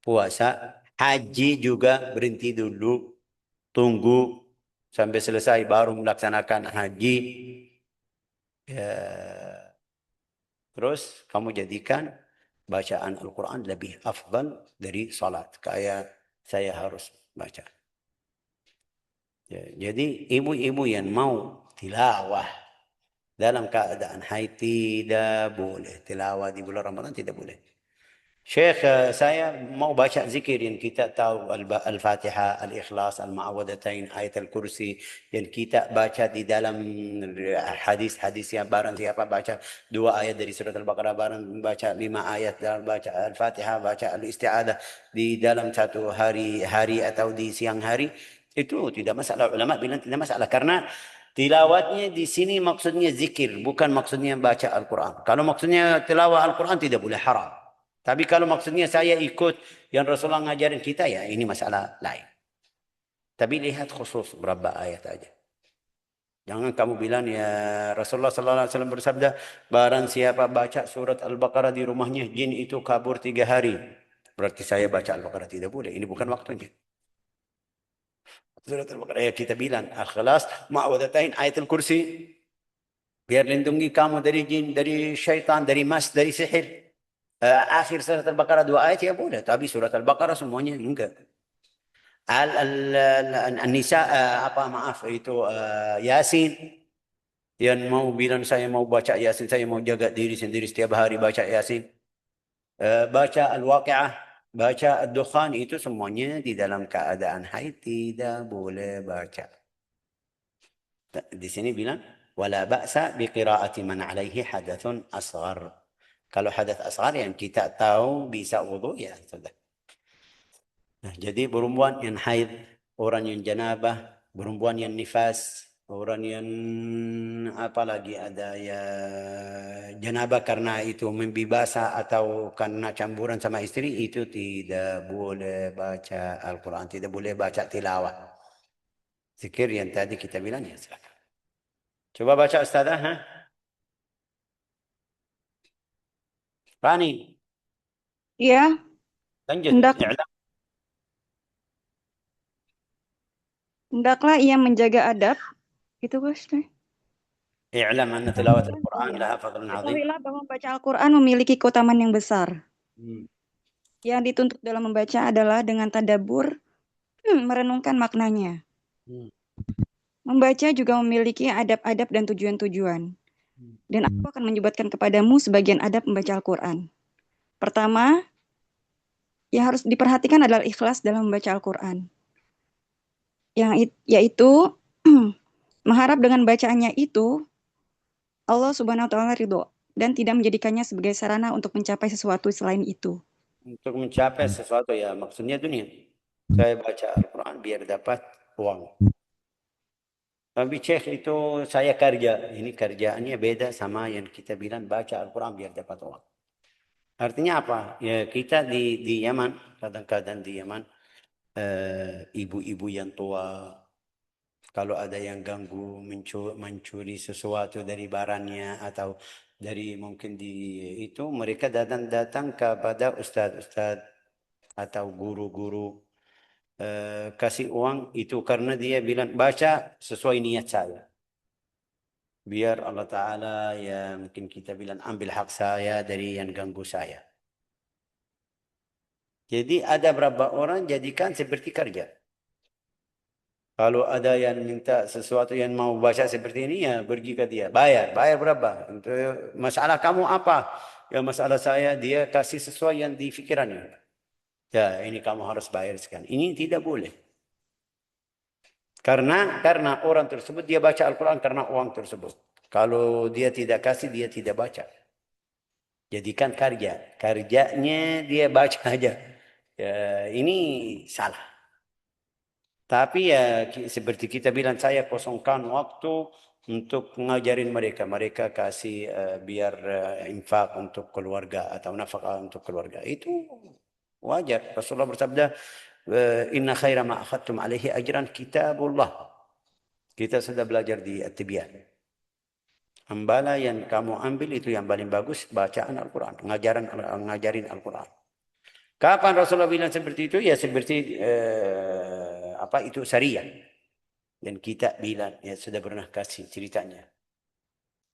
S1: puasa, haji juga berhenti dulu, tunggu sampai selesai baru melaksanakan haji. Ya, terus kamu jadikan bacaan Al-Quran lebih afdal dari salat. Kayak saya harus baca. Ya, jadi ibu-ibu yang mau tilawah dalam keadaan haid tidak boleh. Tilawah di bulan Ramadan tidak boleh. Syekh, saya mau baca zikir yang kita tahu Al-Fatihah, Al-Ikhlas, Al-Ma'awadatain, Ayat Al-Kursi yang kita baca di dalam hadis-hadis yang barang siapa baca 2 ayat dari surat Al-Baqarah, barang baca 5 ayat dalam baca Al-Fatihah, baca Al-Isti'adah di dalam 1 hari atau di siang hari, itu tidak masalah. Ulama bilang tidak masalah karena tilawatnya di sini maksudnya zikir, bukan maksudnya baca Al-Quran. Kalau maksudnya tilawah Al-Quran tidak boleh, haram. Tapi kalau maksudnya saya ikut yang Rasulullah ngajarin kita, ya ini masalah lain. Tapi lihat khusus berapa ayat aja. Jangan kamu bilang ya Rasulullah SAW bersabda, barang siapa baca surat Al-Baqarah di rumahnya, jin itu kabur 3 hari. Berarti saya baca Al-Baqarah, tidak boleh. Ini bukan waktunya. Surat Al-Baqarah ya kita bilang, Al-Ikhlas, Ma'awadatain, Ayat Al-Kursi. Biar lindungi kamu dari jin, dari syaitan, dari mas, dari sihir. Akhir surat Al-Baqarah 2 ayat ya boleh, tapi surat Al-Baqarah semuanya enggak. An-Nisa itu Yasin, yang mau bilang saya mau baca Yasin, saya mau jaga diri sendiri setiap hari baca Yasin. Baca Al-Waqi'ah, baca Ad-Dukhan, itu semuanya di dalam keadaan haid tidak boleh baca. Di sini bilang wala ba'sa biqiraati man alaihi hadathun asghar. Kalau hadas asghar yang kita tahu bisa wudu ya sudah. Nah, jadi perempuan yang haid, orang yang janabah, perempuan yang nifas, orang yang apa lagi ada ya janabah karena itu mimpi basah atau karena camburan sama istri itu tidak boleh baca Al-Quran, tidak boleh baca tilawah. Zikir yang tadi kita bilang ya silakan. Coba baca Ustazah, ha? Rani,
S2: Iya,
S1: lanjut.
S2: hendak
S1: I'lam,
S2: hendaklah ia menjaga adab. Itu Bos.
S1: i'lam anna tilawat
S2: Oh
S1: Al-Quran
S2: ya.
S1: laha fadlun azim.
S2: Ketahuilah bahwa membaca Al-Quran memiliki keutamaan yang besar.
S1: Hmm.
S2: Yang dituntut dalam membaca adalah dengan tadabbur, merenungkan maknanya.
S1: Hmm.
S2: Membaca juga memiliki adab-adab dan tujuan-tujuan.
S1: Hmm.
S2: Dan aku akan menyebutkan kepadamu sebagian adab membaca Al-Quran. Pertama, yang harus diperhatikan adalah ikhlas dalam membaca Al-Quran. Yaitu mengharap dengan bacaannya itu Allah Subhanahu wa taala ridho dan tidak menjadikannya sebagai sarana untuk mencapai sesuatu selain itu.
S1: Untuk mencapai sesuatu ya maksudnya dunia. Saya baca Al-Quran biar dapat uang. Tapi Syekh itu saya kerja. Ini kerjaannya beda sama yang kita bilang baca Al-Quran biar dapat uang. Artinya apa? Ya kita di Yaman, kadang-kadang di Yaman, ibu-ibu yang tua, kalau ada yang ganggu mencuri sesuatu dari barangnya atau dari mungkin di itu mereka datang-datang kepada ustadz-ustadz atau guru-guru kasih uang itu karena dia bilang baca sesuai niat saya. Biar Allah Ta'ala ya mungkin kita bilang ambil hak saya dari yang ganggu saya. Jadi ada berapa orang jadikan seperti kerja. Kalau ada yang minta sesuatu yang mau baca seperti ini ya pergi ke dia. Bayar. Bayar berapa? Untuk masalah kamu apa? Ya masalah saya dia kasih sesuai yang di pikirannya. Ya ini kamu harus bayar sekian. Ini tidak boleh. Karena orang tersebut dia baca Al-Quran karena uang tersebut. Kalau dia tidak kasih dia tidak baca. Jadikan karya. Karyanya dia baca aja. Ya, ini salah. Tapi ya seperti kita bilang saya kosongkan waktu untuk ngajarin mereka. Mereka kasih biar infak untuk keluarga atau nafkah untuk keluarga. Itu wajar. Rasulullah bersabda, "Inna khaira ma akhadtum alaihi ajran kitabullah." Kita sudah belajar di At-Tibyan. Hambala yang kamu ambil itu yang paling bagus bacaan Al-Quran, ngajarin Al-Quran. Kapan Rasulullah bilang seperti itu? Ya seperti apa itu syariah. Dan kita bilang ya sudah pernah kasih ceritanya.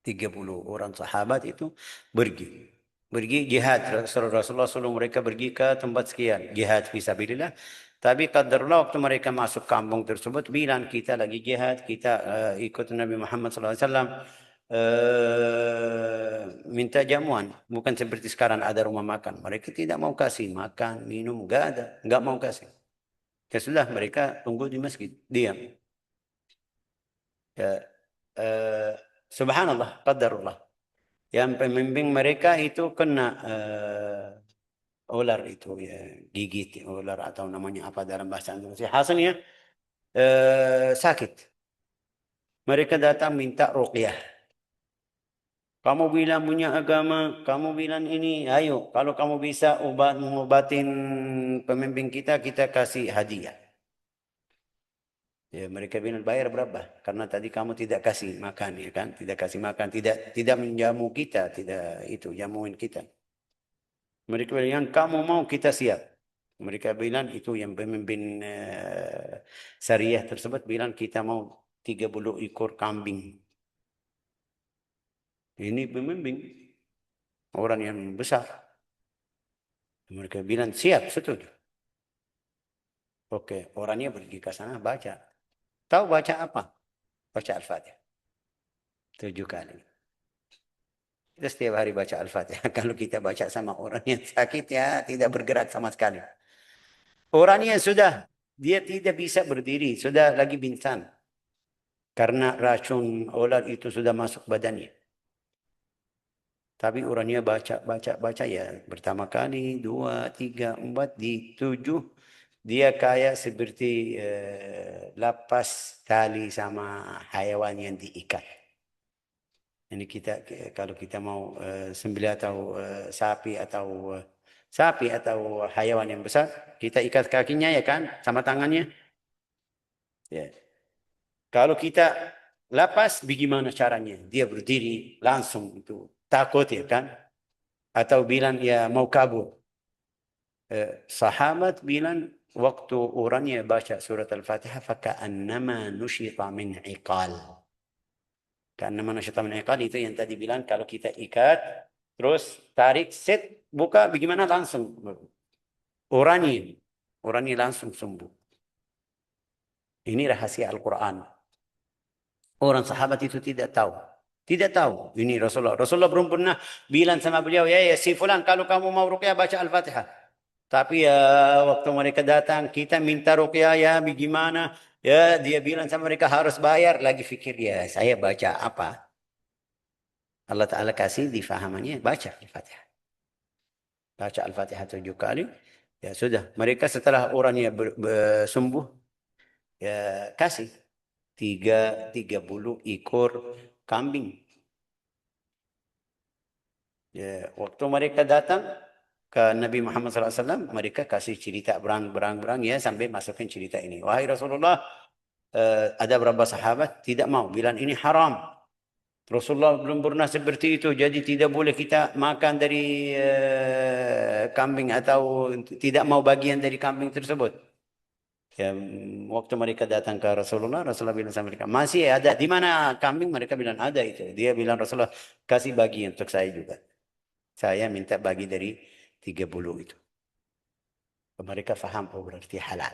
S1: 30 orang sahabat itu pergi. Pergi jihad. Rasulullah suruh mereka pergi ke tempat sekian. Jihad fisabilillah. Tapi qadarullah waktu mereka masuk kampung tersebut bilang kita lagi jihad, kita ikut Nabi Muhammad SAW. Minta jamuan. Bukan seperti sekarang ada rumah makan. Mereka tidak mau kasih makan, minum, enggak ada. Enggak mau kasih. Ya sudah mereka tunggu di masjid. Diam. Ya, eh, subhanallah, qadarullah. Yang pembimbing mereka itu kena ular itu ya, gigit ular atau namanya apa dalam bahasa Indonesia. Hasilnya sakit. Mereka datang minta ruqyah. Kamu bilang punya agama, kamu bilang ini, ayo. Kalau kamu bisa ngobatin pemimpin kita, kita kasih hadiah. Ya, mereka bilang bayar berapa? Karena tadi kamu tidak kasih makan, ya kan? Tidak kasih makan, tidak menjamu kita, tidak itu jamuin kita. Mereka bilang yang kamu mau kita siap. Mereka bilang itu yang pemimpin syariah tersebut bilang kita mau 30 ekor kambing. Ini pemimpin orang yang besar. Mereka bilang siap, setuju. Oke, orangnya pergi ke sana baca. Tahu baca apa? Baca Al-Fatihah 7 kali. Kita setiap hari baca Al-Fatihah. Kalau kita baca sama orang yang sakit ya tidak bergerak sama sekali. Orangnya sudah dia tidak bisa berdiri, sudah lagi pingsan. Karena racun ular itu sudah masuk badannya. Tapi orangnya baca ya. Pertama kali, dua, tiga, empat, di tujuh. Dia kayak seperti lapas tali sama hewan yang diikat. Ini kita kalau kita mau sembelih atau sapi atau hewan yang besar, kita ikat kakinya ya kan, sama tangannya. Ya. Kalau kita lepas, bagaimana caranya? Dia berdiri langsung itu takut ya kan? Atau bilang ya mau kabur. Sahabat bilang waktu orangnya baca surat Al-Fatihah, faka'annama nusyita min iqal. Ka'annama nusyita min iqal itu yang tadi bilang kalau kita ikat, terus tarik, set, buka, bagaimana langsung. Orangnya langsung sembuh. Ini rahasia Al-Quran. Orang sahabat itu tidak tahu. Tidak tahu. Ini Rasulullah. Rasulullah belum pernah bilang sama beliau, ya si fulan kalau kamu mau ruqyah baca Al-Fatihah. Tapi ya waktu mereka datang, kita minta ruqyah ya bagaimana. Ya dia bilang sama mereka harus bayar. Lagi fikir ya saya baca apa. Allah Ta'ala kasih difahamannya baca Al-Fatihah. Baca Al-Fatihah 7 kali. Ya sudah. Mereka setelah orangnya sembuh. Ya kasih. 30 ekor kambing. Ya, waktu mereka datang ke Nabi Muhammad SAW, mereka kasih cerita berang ya sampai masukin cerita ini. Wahai Rasulullah, ada beberapa sahabat tidak mau bilang ini haram. Rasulullah belum pernah seperti itu, jadi tidak boleh kita makan dari kambing atau tidak mau bagian dari kambing tersebut. Ya, waktu mereka datang ke Rasulullah, Rasulullah bilang sama mereka, masih ada, di mana kambing? Mereka bilang ada itu. Dia bilang Rasulullah, kasih bagi untuk saya juga. Saya minta bagi dari 30 itu. Mereka faham, oh berarti halal.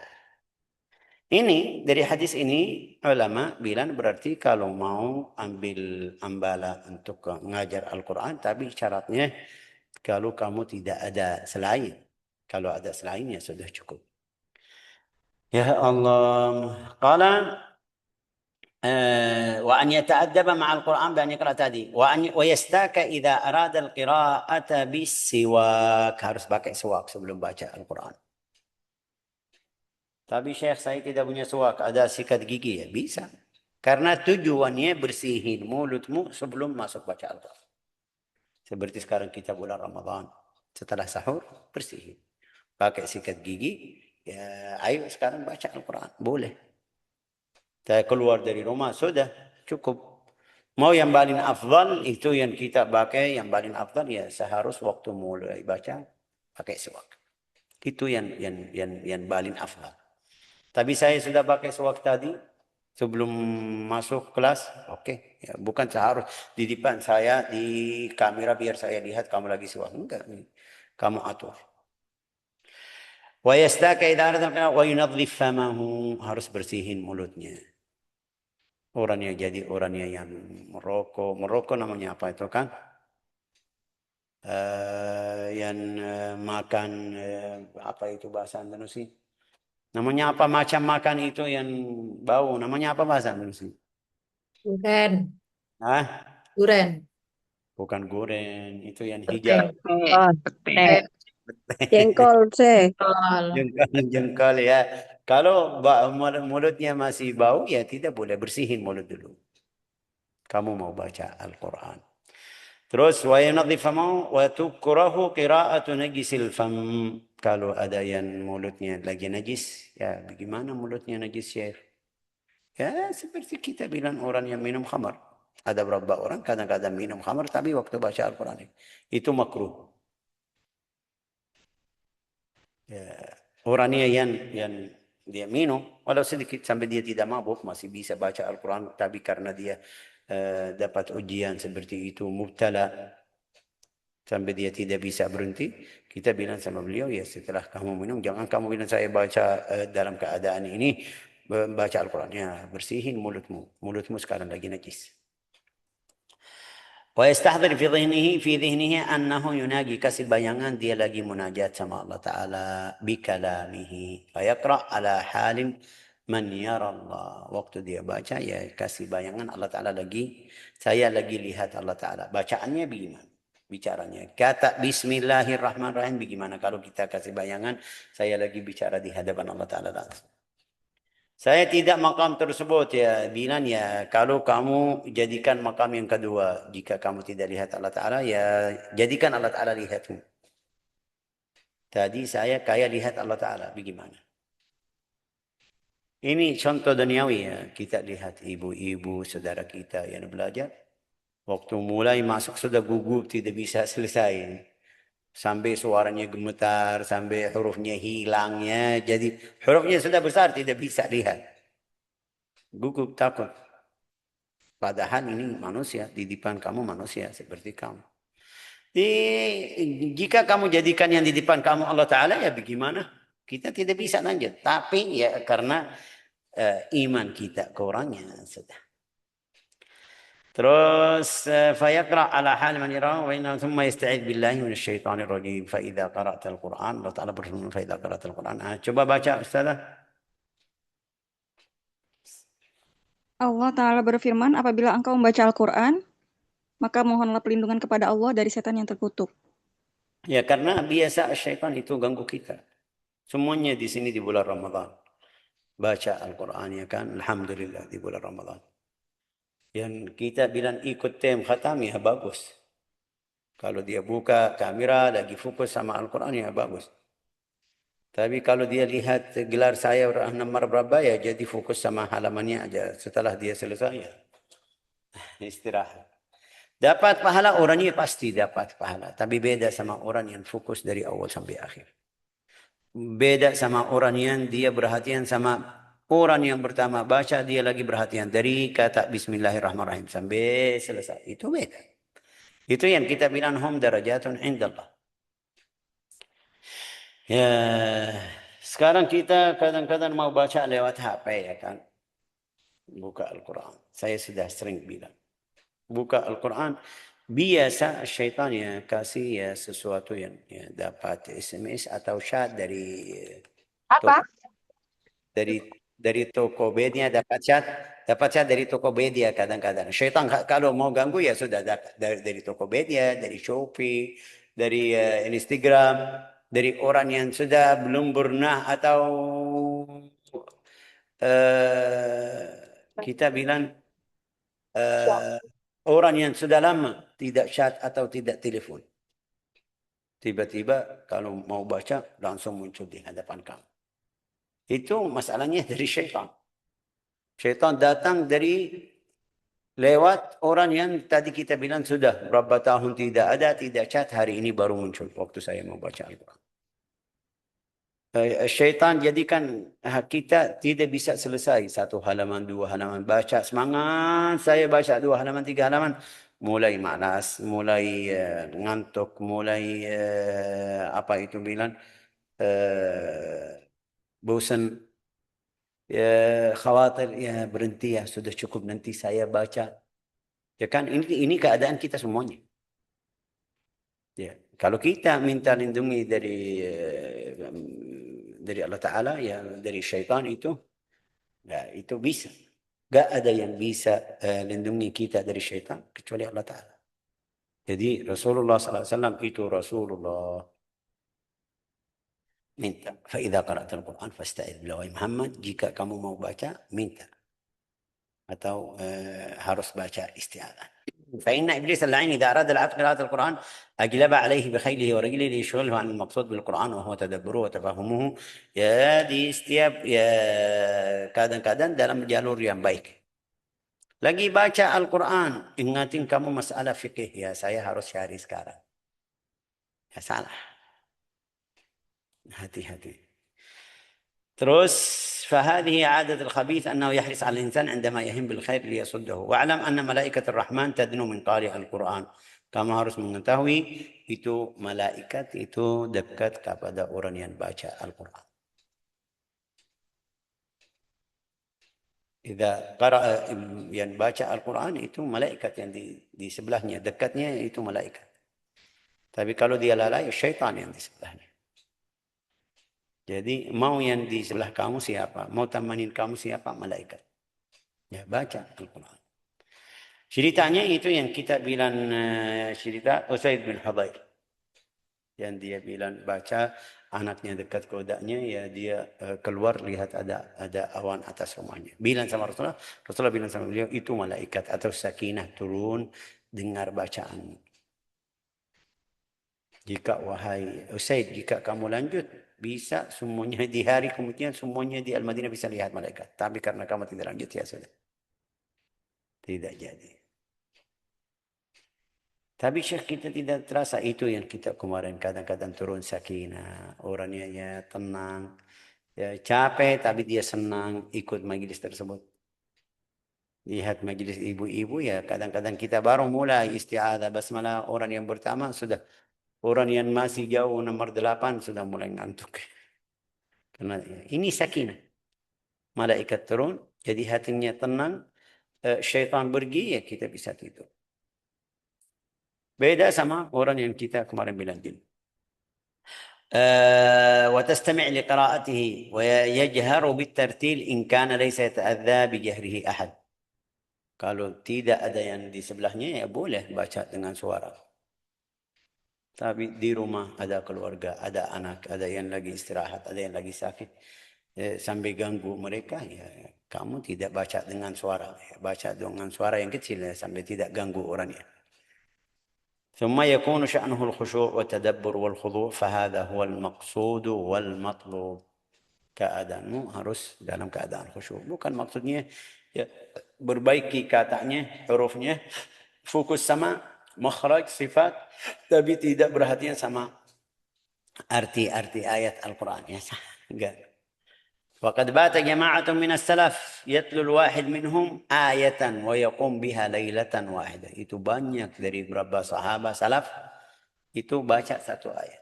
S1: Ini, dari hadis ini, ulama bilang berarti kalau mau ambil ambala untuk mengajar Al-Quran, tapi syaratnya kalau kamu tidak ada selain. Kalau ada selain ya sudah cukup. Ya Allah. Qala وأن يتأدب مع القرآن بأن يقرأ تادي ويستاك إذا أراد القراءة بالسواك harus pakai siwak sebelum baca Al-Quran. Tapi Syekh saya tidak punya siwak, ada sikat gigi ya bisa. Karena tujuannya bersihin mulutmu sebelum masuk baca Al-Quran. Seperti sekarang kita bulan Ramadan, setelah sahur bersihin, pakai sikat gigi. Ya, ayo sekarang baca Al-Quran, boleh. Saya keluar dari rumah sudah cukup. Mau yang paling afdal itu yang kita pakai, yang paling afdal ya seharus waktu mulai baca pakai siwak. Itu yang paling afdal. Tapi saya sudah pakai siwak tadi sebelum masuk kelas, oke. Ya, bukan seharus di depan saya di kamera biar saya lihat kamu lagi siwak. Enggak, kamu atur. Wa yastaka idza arada wa yunadhif famahu, harus bersihin mulutnya. Orangnya jadi orangnya yang merokok namanya apa itu kan? Yang makan apa itu bahasa Indonesia? Namanya apa macam makan itu yang bau? Namanya apa bahasa Indonesia?
S3: Duren,
S1: Ah,
S3: duren,
S1: bukan goreng, itu yang hijau.
S3: petai,
S2: Oh,
S3: petai,
S2: jengkol,
S3: tol.
S1: Jengkal ya. Kalau mulutnya masih bau ya tidak boleh, bersihin mulut dulu. Kamu mau baca Al-Quran. Terus wa yanadhif famahu wa tukrahu qira'atu najisil fam. Kalau ada yang mulutnya lagi najis, ya bagaimana mulutnya najis ya? Ya seperti kita bilang orang yang minum khamar. Ada beberapa orang kadang-kadang minum khamar tapi waktu baca Al-Quran itu makruh. Ya, orangnya yang dia minum walau sedikit sampai dia tidak mabuk masih bisa baca Al-Quran, tapi karena dia dapat ujian seperti itu mubtala sampai dia tidak bisa berhenti, kita bilang sama beliau ya setelah kamu minum jangan kamu bilang saya baca dalam keadaan ini baca Al-Quran, ya bersihin mulutmu sekarang lagi najis. ويستحضر في ذهنه أنه يناجي kasih bayangan dia lagi munajat sama Allah Ta'ala bikalamihi. فيقرأ على حال Man yarallah. Waktu dia baca, ya kasih bayangan Allah Ta'ala lagi. Saya lagi lihat Allah Ta'ala. Bacaannya bagaimana? Bicaranya. Kata Bismillahirrahmanirrahim bagaimana? Kalau kita kasih bayangan, saya lagi bicara di hadapan Allah Ta'ala langsung. Saya tidak makam tersebut ya bilang ya kalau kamu jadikan makam yang kedua jika kamu tidak lihat Allah Ta'ala ya jadikan Allah Ta'ala lihatmu. Tadi saya kayak lihat Allah Ta'ala bagaimana? Ini contoh duniawi ya kita lihat ibu-ibu saudara kita yang belajar waktu mulai masuk sudah gugup tidak bisa selesai sampai suaranya gemetar sampai hurufnya hilangnya jadi hurufnya sudah besar tidak bisa lihat. Gugup takut. Padahal ini manusia, di depan kamu manusia seperti kamu. Jika kamu jadikan yang di depan kamu Allah Ta'ala ya bagaimana? Kita tidak bisa lanjut. Tapi ya karena iman kita kurangnya sudah. Terus fayaqra ala hal man yara wa inna thumma yasta'id billahi minasyaitonir rajim fa idza qara'tal Qur'an Allah Ta'ala berfirman fa idza qara'tal Qur'an. Coba baca Ustazah.
S2: Allah Ta'ala berfirman, apabila engkau membaca Al-Quran, maka mohonlah perlindungan kepada Allah dari setan yang terkutuk.
S1: Ya karena biasa syaitan itu ganggu kita. Semuanya di sini di bulan Ramadan. Baca Al-Quran ya kan. Alhamdulillah di bulan Ramadan. Yang kita bilang ikut tem khatam ya bagus. Kalau dia buka kamera lagi fokus sama Al-Quran ya bagus. Tapi kalau dia lihat gelar saya nomor berapa ya jadi fokus sama halamannya aja. Setelah dia selesai ya istirahat. Dapat pahala orangnya pasti dapat pahala. Tapi beda sama orang yang fokus dari awal sampai akhir. Beda sama orang yang dia perhatian sama orang yang pertama baca dia lagi perhatian dari kata Bismillahirrahmanirrahim sampai selesai. Itu beda. Itu yang kita bilang hum darajatun indallah. Ya, sekarang kita kadang-kadang mau baca lewat HP ya kan. Buka Al-Quran. Saya sudah sering bilang. Buka Al-Quran. Biasa syaitan ya kasih ya sesuatu yang ya, dapat SMS atau chat dari
S3: Apa?
S1: dari Tokopedia dapat chat dari Tokopedia kadang-kadang. Syaitan kalau mau ganggu ya sudah dari Tokopedia, dari Shopee, dari Instagram, dari orang yang sudah belum pernah atau kita bilang orang yang sudah lama tidak chat atau tidak telepon. Tiba-tiba kalau mau baca langsung muncul di hadapan kamu. Itu masalahnya dari syaitan. Syaitan datang dari lewat orang yang tadi kita bilang sudah berapa tahun tidak ada, tidak chat, hari ini baru muncul waktu saya mau baca Al-Quran. Syaitan jadikan kita tidak bisa selesai satu halaman, dua halaman. Baca semangat, saya baca dua halaman, tiga halaman. Mulai malas, mulai ngantuk, mulai apa itu bilang, bosan. Ya khawatir ya berhenti ya sudah cukup nanti saya baca ya kan ini keadaan kita semuanya ya kalau kita minta lindungi dari Allah Ta'ala ya dari syaitan itu ya itu bisa gak ada yang bisa lindungi kita dari syaitan kecuali Allah Ta'ala jadi Rasulullah SAW itu Rasulullah minta فإذا قرأت القرآن فاستعذ بالله wahai Muhammad jika kamu mau baca minta atau harus baca isti'adzah. فإن إبليس اللعين إذا أراد العبد قراءة القرآن أجلب عليه بخيله ورجله ليشغله عن المقصود بالقرآن وهو تدبره وتفهمه ya di setiap ya kadang-kadang dalam jalur yang baik. Lagi baca Al-Quran, ingatin kamu masalah fikih ya saya harus cari sekarang. Ya salah. Hati-hati. Terus فهذه عادة الخبيث أنه يحرص على الإنسان عندما يهم بالخير ليصده واعلم أن ملائكة الرحمن تدنو من قارئ القرآن kamu harus mengetahui itu malaikat itu dekat kepada orang yang baca Al-Quran. Jika yang baca Al-Quran itu malaikat yang di sebelahnya dekatnya itu malaikat. Tapi kalau dia lalai syaitan yang di sebelahnya. Jadi mau yang di sebelah kamu siapa? Mau temanin kamu siapa? Malaikat. Ya, baca Al-Quran. Ceritanya itu yang kita bilang cerita Usaid bin Hudayr. Yang dia bilang baca anaknya dekat kodaknya, ya dia keluar lihat ada awan atas rumahnya. Bilang sama Rasulullah, Rasulullah bilang sama beliau, itu malaikat atau sakinah turun dengar bacaan. Jika wahai Usaid, jika kamu lanjut, bisa semuanya di hari kemudian semuanya di Al-Madinah bisa lihat malaikat. Tapi karena kamu tidak lanjut, ya sudah. Tidak jadi. Tapi Syekh, kita tidak terasa itu yang kita kemarin kadang-kadang turun sakinah. Orangnya ya tenang. Ya capek tapi dia senang ikut majelis tersebut. Lihat majelis ibu-ibu ya kadang-kadang kita baru mulai isti'adzah basmalah, orang yang pertama sudah, orang yang masih jauh nomor 8 sudah mulai ngantuk. Karena ini sakinah. Malaikat turun, jadi hatinya tenang, syaitan pergi, ya kita bisa tidur. Beda sama orang yang kita kemarin bilang gini. وتستمع لقراءته ويجهر بالترتيل إن كان ليس يتأذى بجهره أحد. Kalau tidak ada yang di sebelahnya, ya boleh baca dengan suara. Tapi di rumah ada keluarga, ada anak, ada yang lagi istirahat, ada yang lagi sakit, sampai ganggu mereka, ya kamu tidak baca dengan suara. Ya, baca dengan suara yang kecil ya, sampai tidak ganggu orangnya. ثم يكون شأنه الخشوع والتدبر والخضوع فهذا هو المقصود والمطلوب. Keadaanmu harus dalam keadaan khusyuk. Bukan maksudnya ya, berbaiki katanya, hurufnya, fokus sama makhraj, sifat, tapi tidak perhatian sama arti-arti ayat Al-Quran. Ya, enggak. وقد بات جماعة من السلف يتلو الواحد منهم آية ويقوم بها ليلة واحدة. Itu banyak dari beberapa sahabat salaf itu baca satu ayat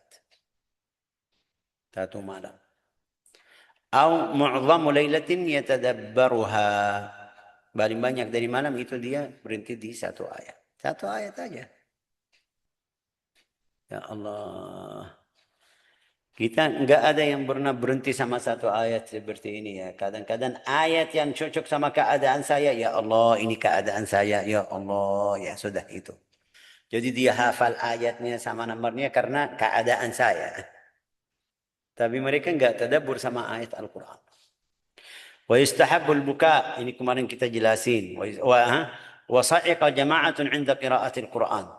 S1: satu malam. Atau mu'dhamu lailatin yatadabbaruha. Paling banyak dari malam itu dia berhenti di satu ayat. Satu ayat aja. Ya Allah. Kita enggak ada yang pernah berhenti sama satu ayat seperti ini ya. Kadang-kadang ayat yang cocok sama keadaan saya, ya Allah ini keadaan saya, ya Allah, ya sudah itu. Jadi dia hafal ayatnya sama nomornya karena keadaan saya. Tapi mereka enggak tadabbur sama ayat Al-Quran. Wa yustahabbul buka, ini kemarin kita jelasin. Wa sa'iqa jama'atun 'inda qira'atil Quran.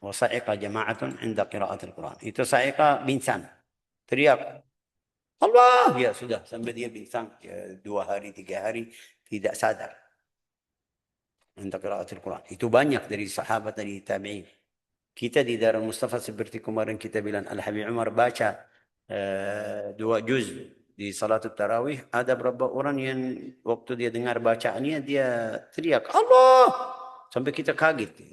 S1: Wa sa'iqa jama'atun 'inda qira'atil Quran. Itu sa'iqa pingsan. Teriak Allah, ya sudah sampai dia pingsan ya, 2 hari 3 hari tidak sadar. 'Inda qira'atil Quran. Itu banyak dari sahabat, dari tabi'in. Kita di Darul Mustafa seperti kemarin kita bilang Al-Habib Umar baca 2 juz di salat tarawih, ada beberapa orang yang waktu dia dengar bacaannya dia teriak Allah sampai kita kaget.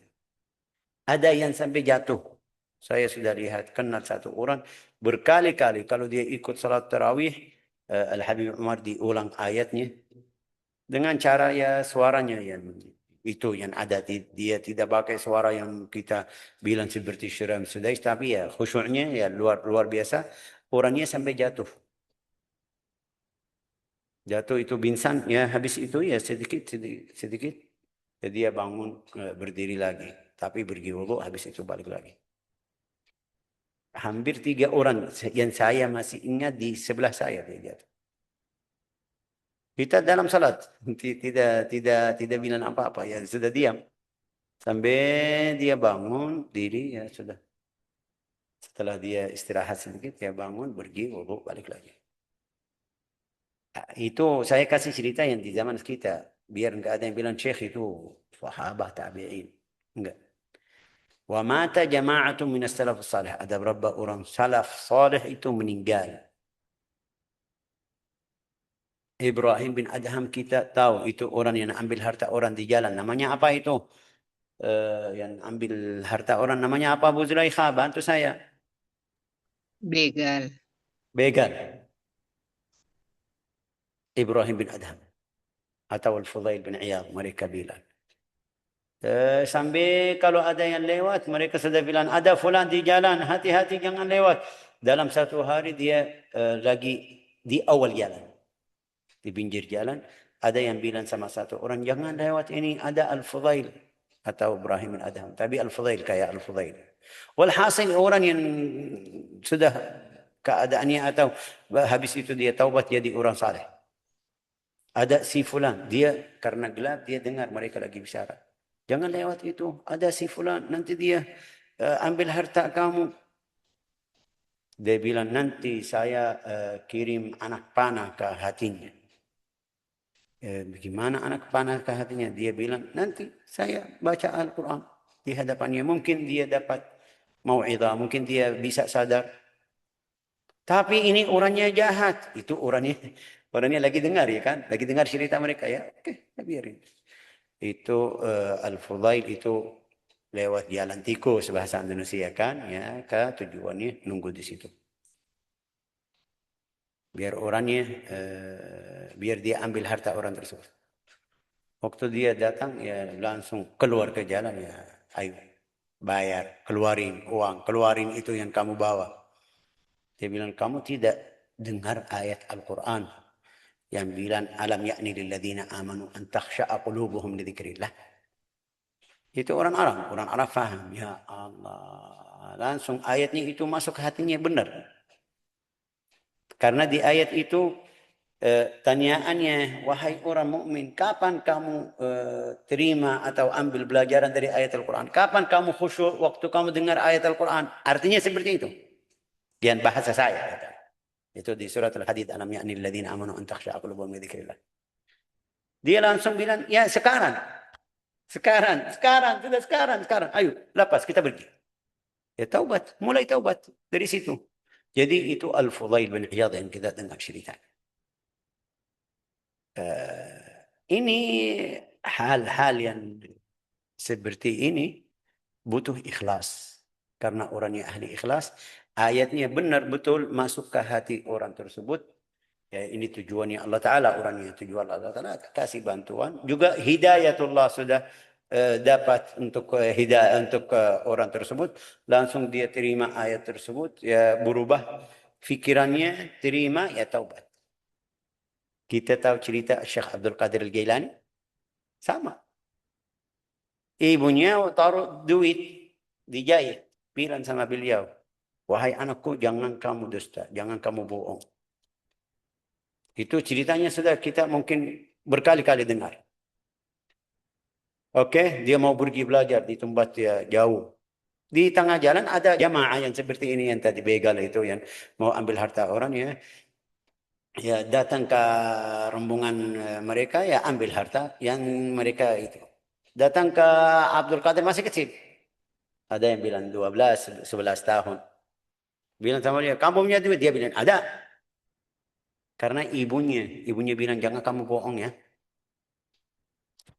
S1: Ada yang sampai jatuh. Saya sudah lihat kenal satu orang berkali-kali kalau dia ikut salat tarawih, Al-Habib Umar diulang ayatnya dengan cara ya suaranya yang itu yang ada. Dia tidak pakai suara yang kita bilang seperti Syiram Sudais, tapi ya khusyuknya ya luar biasa. Orangnya sampai jatuh. Jatuh itu pingsan ya, habis itu ya sedikit. Jadi dia bangun berdiri lagi, tapi pergi wudu, habis itu balik lagi. Hampir 3 orang yang saya masih ingat di sebelah saya dia jatuh. Kita dalam salat tidak bilang apa-apa ya, sudah diam sampai dia bangun diri ya sudah. Setelah dia istirahat sedikit dia bangun pergi wudu balik lagi. Itu saya kasih cerita yang di zaman kita biar enggak ada yang bilang Syekh itu sahabat tabi'in. Enggak. Wa mata jama'atun min as-salaf salih. Ada beberapa orang salaf salih itu meninggal. Ibrahim bin Adham kita tahu itu orang yang ambil harta orang di jalan. Namanya apa itu? Yang ambil harta orang namanya apa Bu Zulaikha? Bantu saya.
S4: Begal.
S1: Begal. Ibrahim bin Adham atau Al-Fudail bin Iyad, mereka bilang. Sampai kalau ada yang lewat mereka sudah bilang ada fulan di jalan, hati-hati jangan lewat. dalam satu hari dia lagi di awal jalan, di pinggir jalan, ada yang bilang sama satu orang, jangan lewat ini, ada Al-Fudail atau Ibrahim Al-Adham, tapi Al-Fudail kayak Al-Fudail. Walhasil orang yang sudah keadaannya atau habis itu dia taubat jadi orang saleh. Ada si fulan, dia karena gelap dia dengar mereka lagi bicara. Jangan lewat itu, ada si fulan, nanti dia ambil harta kamu. Dia bilang nanti saya kirim anak panah ke hatinya. Bagaimana anak panah ke hatinya? Dia bilang nanti saya baca Al-Quran di hadapannya. Mungkin dia dapat mau'idah, mungkin dia bisa sadar. Tapi ini orangnya jahat. Itu orangnya lagi dengar ya kan? Lagi dengar cerita mereka ya. Oke, biarin. Itu Al-Fudail itu lewat jalan tikus bahasa Indonesia kan ya, ke tujuannya nunggu di situ. Biar orangnya biar dia ambil harta orang tersebut. Waktu dia datang ya langsung keluar ke jalan ya, ayo bayar, keluarin uang, keluarin itu yang kamu bawa. Dia bilang kamu tidak dengar ayat Al-Quran yang bilang alam ya'ni lilladzina amanu an takhsha'a qulubuhum li dzikrillah. Itu orang Arab faham. Ya Allah, langsung ayatnya itu masuk ke hatinya benar. Karena di ayat itu tanyaannya, wahai orang mukmin, kapan kamu terima atau ambil pelajaran dari ayat Al-Quran? Kapan kamu khusyuk waktu kamu dengar ayat Al-Quran? Artinya seperti itu. Yang bahasa saya. Itu di surat Al-Hadid, alam ya'ni lilladzina amanu an takhsha'a qulubuhum li dzikrillah. Dia langsung bilang, ya sekarang. Sekarang. Ayo, lepas kita pergi. Ya taubat, mulai taubat dari situ. Jadi itu Al-Fudail bin Iyad yang kita dengar cerita. Ini hal-hal yang seperti ini butuh ikhlas. Karena orangnya ahli ikhlas, ayatnya benar betul masuk ke hati orang tersebut. Ya, ini tujuannya Allah Ta'ala, orangnya tujuan Allah Ta'ala, kasih bantuan. Juga hidayatullah sudah dapat untuk hidayah untuk orang tersebut. Langsung dia terima ayat tersebut, ya berubah fikirannya, terima, ya taubat. Kita tahu cerita Syekh Abdul Qadir Al-Jailani? Sama. Ibunya taruh duit dijahit. Bilang sama beliau, wahai anakku, jangan kamu dusta, jangan kamu bohong. Itu ceritanya sudah kita mungkin berkali-kali dengar. Oke, dia mau pergi belajar di tempat dia jauh. Di tengah jalan ada jamaah yang seperti ini yang tadi begal itu yang mau ambil harta orang ya. Ya datang ke rombongan mereka ya ambil harta yang mereka itu. Datang ke Abdul Qadir masih kecil. Ada yang bilang 12, 11 tahun. Bilang sama dia, kamu punya duit? Dia bilang, ada. Karena ibunya bilang, jangan kamu bohong ya.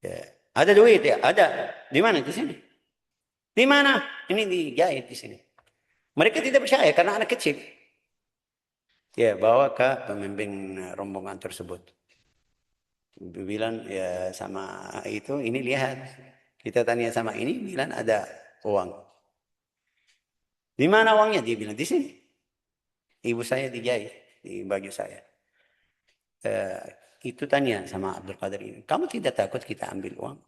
S1: Ya. Ada duit ya? Ada. Di mana? Di sini. Di mana? Ini dijahit di sini. Mereka tidak percaya karena anak kecil. Ya, bawa ke pemimpin rombongan tersebut. Bilang ya sama itu, ini lihat. Kita tanya sama ini, bilang ada uang. Di mana uangnya? Dia bilang di sini. Ibu saya dijahit di baju saya. Itu tanya sama Abdul Qadir ini, kamu tidak takut kita ambil uang?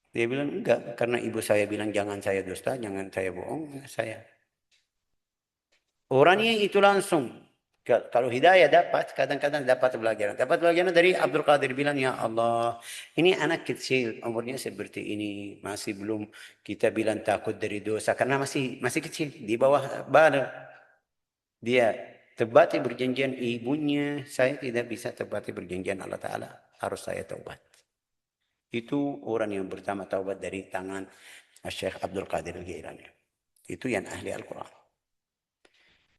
S1: Dia bilang enggak, karena ibu saya bilang jangan saya dusta, jangan saya bohong, saya. Orangnya itu langsung. Kalau hidayah dapat, kadang-kadang dapat pelajaran. Dapat pelajaran dari Abdul Qadir bilang, ya Allah, ini anak kecil, umurnya seperti ini, masih belum kita bilang takut dari dosa, karena masih kecil, di bawah badan. Dia tepati berjanjian ibunya, saya tidak bisa tepati berjanjian Allah Ta'ala, harus saya taubat. Itu orang yang pertama taubat dari tangan Syekh Abdul Qadir Al-Jailani. Itu yang ahli Al-Quran.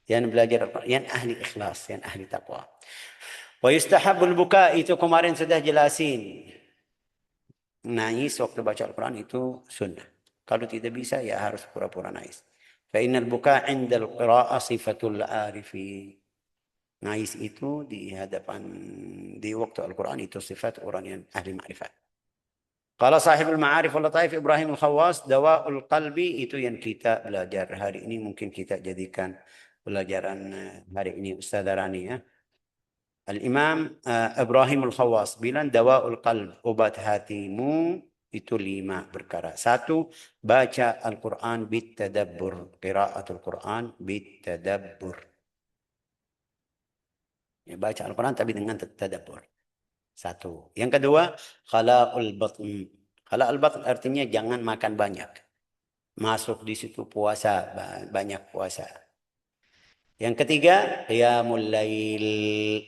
S1: Yang belajar Al-Quran, yang ahli ikhlas, yang ahli taqwa. Wa yustahabul buka, itu kemarin sudah jelasin. Nangis waktu baca Al-Quran itu sunnah. Kalau tidak bisa ya harus pura-pura nangis. Fa innal buka 'inda al-qira'ah sifatul arifi. Nangis itu di hadapan di waktu Al-Quran itu sifat orang yang ahli ma'rifat. Kalau sahibul ma'arif wal lataif Ibrahim Al-Khawas, dawaul qalbi, itu yang kita belajar hari ini mungkin kita jadikan pelajaran hari ini Ustaz Rani ya. Al-Imam Ibrahim Al-Khawas bilang dawaul qalb, obat hatimu itu 5 perkara. 1, baca Al-Quran bitadabbur, qiraatul Quran bitadabbur. Ya, baca Al-Quran tapi dengan tadabbur. 1. Yang kedua, khala'ul batn. Khala'ul batn artinya jangan makan banyak. Masuk di situ puasa, banyak puasa. Yang ketiga, qiyamul lail.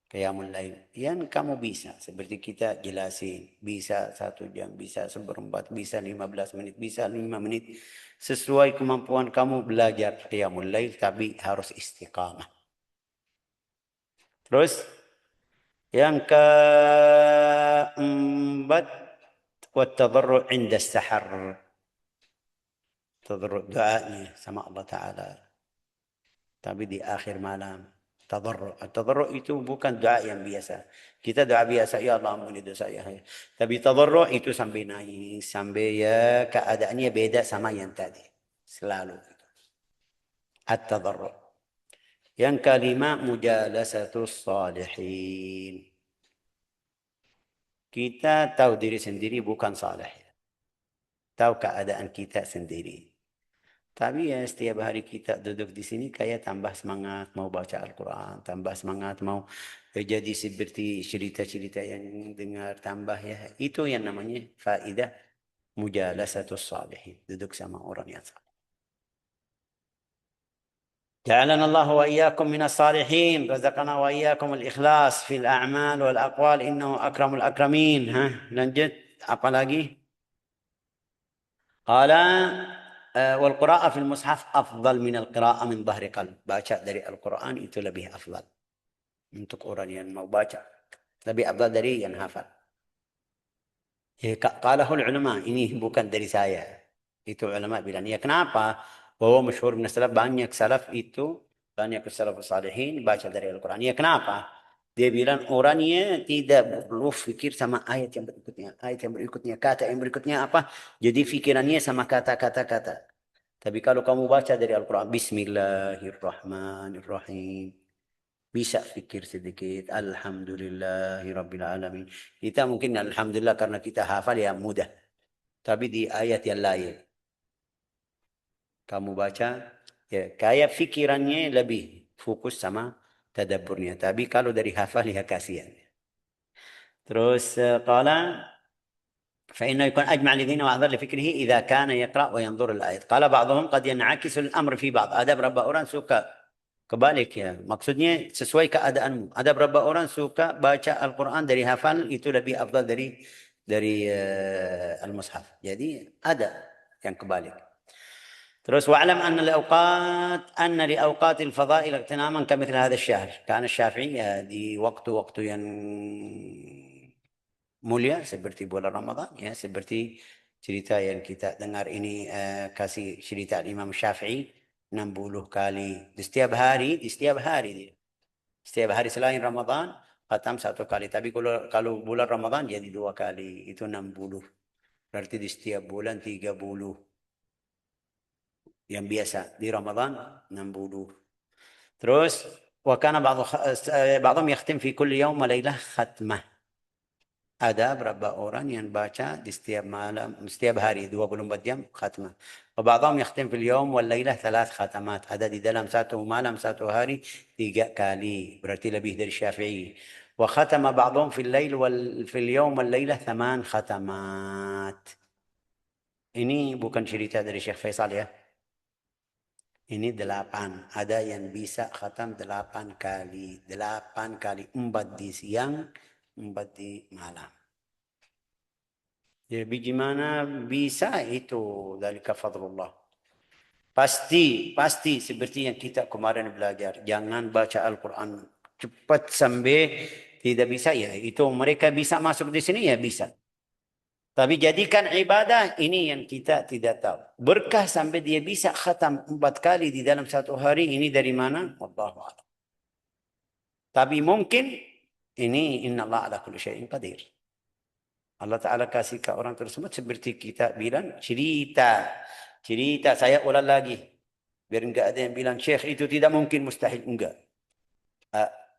S1: Qiyamul lail. Yang kamu bisa, seperti kita jelasin. Bisa 1 jam, bisa 1/4, bisa 15 menit, bisa 5 menit. Sesuai kemampuan kamu belajar qiyamul lail, tapi harus istiqamah. Terus, yang keempat, wattadarru' inda sahar. Tadarru' doanya sama Allah Ta'ala. Tapi di akhir malam. Tadarru'. Tadarru' itu bukan doa yang biasa. Kita doa biasa, ya Allah ampuni dosa saya. Tapi tadarru' itu sampai nangis. Sampai ya keadaannya beda sama yang tadi. Selalu. At-tadarru'. Yang kelima, mujalasatus salihin. Kita tahu diri sendiri bukan salih. Tahu keadaan kita sendiri. Tapi ya setiap hari kita duduk di sini kayak tambah semangat mau baca Al-Quran, tambah semangat mau jadi seperti cerita-cerita yang dengar, tambah ya. Itu yang namanya faedah mujalasatus salihin. Duduk sama orang yang saleh. جعلنا الله وإياكم من الصالحين رزقنا وإياكم الإخلاص في الأعمال والأقوال إنه أكرم الأكرمين. lanjut apa lagi? قال والقراءة في المصحف أفضل من القراءة من ظهر قلب. Baca dari Al-Quran itu lebih afdal. Untuk orang yang mau baca. Lebih afdal dari yang hafal. Qalahul ulama. Ini bukan dari saya. Itu ulama bilang. Ya kenapa? Bahwa masyhur min salaf, banyak salaf itu, banyak salafus salihin baca dari Al-Quran. Ya kenapa? Dia bilang orangnya tidak perlu fikir sama ayat yang berikutnya. Ayat yang berikutnya, kata yang berikutnya apa. Jadi fikirannya sama kata-kata. Tapi kalau kamu baca dari Al-Quran, Bismillahirrahmanirrahim. Bisa fikir sedikit. Alhamdulillahirrabbilalamin. Kita mungkin Alhamdulillah karena kita hafal ya mudah. Tapi di ayat yang lain. Kamu baca, ya kayak fikirannya lebih fokus sama tadabburnya. Tapi kalau dari hafal ya kasihan. Terus qala فإنه يكون أجمع الذين وأحضر لفكره إذا كان يقرأ وينظر الآيات. قال بعضهم قد ينعكس الأمر في بعض. Ada berapa orang suka kebalik ya. Maksudnya sesuai keadaanmu. Ada berapa orang suka baca Al-Quran dari hafal itu lebih afdal dari al-mushaf. Jadi ada yang kebalik. Terus wa'lam anna liawqatil fadail iqtinaman kamithli hadha asy-syahr. Kana Syafi'i ya di waktu-waktu yang mulia seperti bulan Ramadan ya, seperti cerita yang kita dengar ini kasih cerita Imam Syafi'i 60 kali di setiap hari dia. Setiap hari selain Ramadan khatam 1 kali. Tapi kalau bulan Ramadan jadi 2 kali. Itu 60. Berarti di setiap bulan 30. Yang biasa di Ramadan 60. Terus wa kana ba'dhum yakhtim fi kulli yawm wa lailah khatmah. Ada berapa orang yang baca di setiap malam, setiap hari 24 jam khatmah. وبعضهم يختم في اليوم والليلة 3 khatamat. Ada di dalam 1 malam 1 hari 3 kali. Berarti lebih dari Syafi'i. وختم بعضهم في الليل في اليوم والليلة 8 khatamat. Ini bukan cerita dari Syekh Faisal ya. Ini 8. Ada yang bisa khatam 8 kali. 8 kali. 4 di siang, 4 di malam. Jadi gimana bisa itu dari fadlullah. Pasti seperti yang kita kemarin belajar. Jangan baca Al-Quran cepat sampai tidak bisa ya. Itu mereka bisa masuk di sini ya bisa. Tapi jadikan ibadah ini yang kita tidak tahu. Berkah sampai dia bisa khatam 4 kali di dalam 1 hari. Ini dari mana? Wallahu a'lam. Tapi mungkin ini innallaha ala kulli syai'in qadir. Allah Ta'ala kasih ke orang tersebut seperti kita bilang cerita. Saya ulang lagi. Biar enggak ada yang bilang, Syekh itu tidak mungkin, mustahil. Enggak.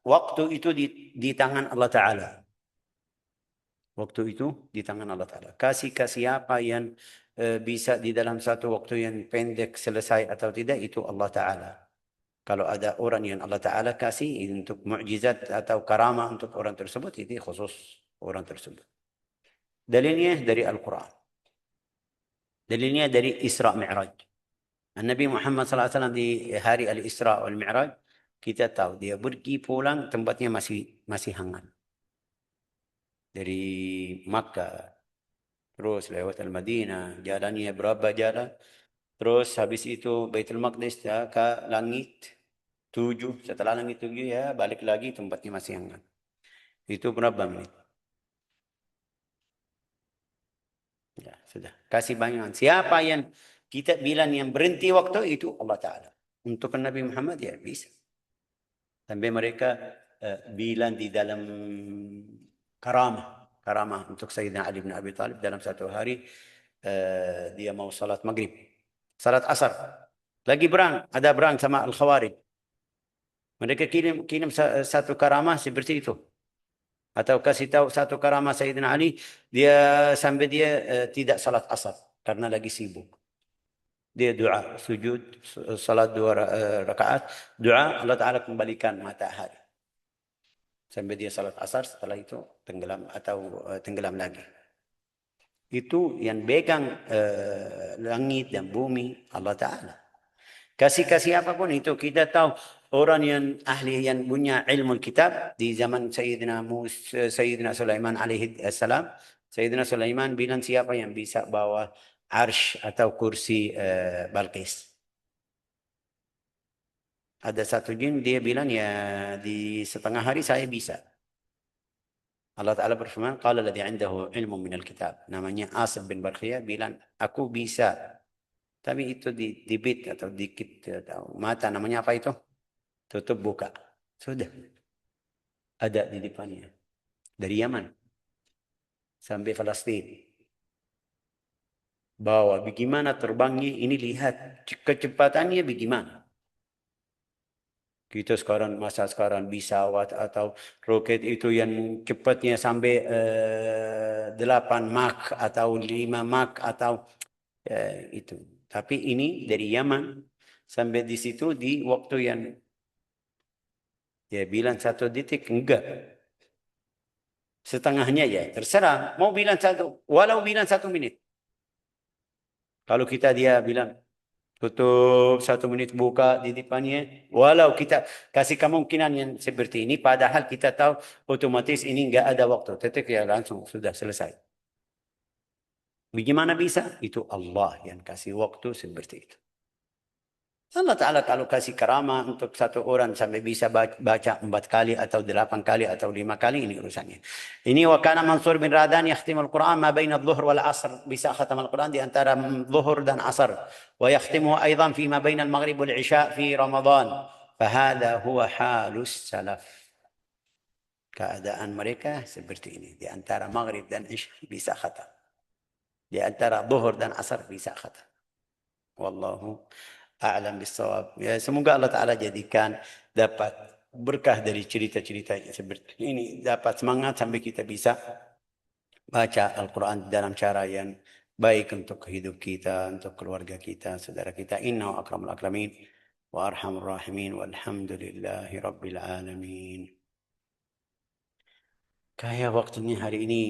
S1: Waktu itu di tangan Allah Ta'ala. Waktu itu di tangan Allah Ta'ala. Kasih ke siapa yang bisa di dalam satu waktu yang pendek selesai atau tidak, itu Allah Ta'ala. Kalau ada orang yang Allah Ta'ala kasih untuk mukjizat atau karamah untuk orang tersebut, itu khusus orang tersebut. Dalilnya dari Al-Quran. Dalilnya dari Isra Mi'raj. Nabi Muhammad SAW di hari Al-Isra wal Mi'raj, kita tahu dia pergi pulang tempatnya masih hangat. Dari Makkah, terus lewat Al-Madinah, jalannya berapa jalan, terus habis itu Baitul Maqdis ke langit 7, setelah langit 7 ya balik lagi tempatnya masih hangat. Itu berapa menit? Ya, sudah. Kasih bayangan. Siapa yang kita bilang yang berhenti waktu itu Allah Ta'ala. Untuk Nabi Muhammad ya bisa. Sampai mereka bilang di dalam karamah untuk Sayyidina Ali bin Abi Thalib dalam satu hari dia mau salat maghrib, salat asar, lagi ada perang sama Al-Khawarij. Mereka kirim satu karamah seperti itu, atau kasih tahu satu karamah Sayyidina Ali, dia sampai dia tidak salat asar karena lagi sibuk. Dia doa, sujud, salat 2 rakaat, doa, Allah Ta'ala kembalikan matahari. Sampai dia salat asar, setelah itu tenggelam atau tenggelam lagi. Itu yang pegang langit dan bumi Allah Ta'ala. Kasih apapun itu, kita tahu orang yang ahli yang punya ilmu kitab di zaman Sayyidina Sulaiman alaihi salam. Sayyidina Sulaiman bilang siapa yang bisa bawa arsh atau kursi Balqis. Ada satu jin dia bilang ya di setengah hari saya bisa. Allah Ta'ala berfirman, qala alladhi 'indahu ilmun minal kitab. Namanya Asim bin Barkhiyah bilang, aku bisa. Tapi itu dibit atau dikit atau mata, namanya apa itu? Tutup buka. Sudah. Ada di depannya. Dari Yaman sampai Palestina. Bawa bagaimana terbangnya, ini lihat kecepatannya bagaimana. Kita masa sekarang pesawat atau roket itu yang cepatnya sampai 8 Mach atau 5 Mach atau itu. Tapi ini dari Yaman sampai di situ di waktu yang dia bilang 1 detik, enggak. Setengahnya ya, terserah. Mau bilang walau bilang 1 menit. Kalau dia bilang tutup 1 menit buka di depannya, walau kita kasih kemungkinan yang seperti ini, padahal kita tahu otomatis ini enggak ada waktu, tetek ya langsung sudah selesai. Bagaimana bisa? Itu Allah yang kasih waktu seperti itu. Allah Ta'ala kalau kasih karamah untuk satu orang sampai bisa baca 4 kali atau 8 kali atau 5 kali, ini urusannya. Ini wa kana Mansur bin Radan yakhtimul Quran ma baina adh-dhuhr wal 'ashr, bisa khatam Al-Quran di antara zuhur dan asar. Wa yakhtimuhu aidan fi ma baina al-maghrib wal 'isya fi Ramadan. Fahada huwa halus salaf. Keadaan mereka seperti ini, di antara maghrib dan isya bisa khatam. Di antara zuhur dan asar bisa khatam. Wallahu a'lam bissawab. Ya, semoga Allah Ta'ala jadikan dapat berkah dari cerita-cerita seperti ini, dapat semangat sampai kita bisa baca Al-Quran dalam cara yang baik untuk hidup kita, untuk keluarga kita, saudara kita. Innahu akramul akramin wa arhamur rahimin walhamdulillahi rabbil alamin. Kayak waktunya hari ini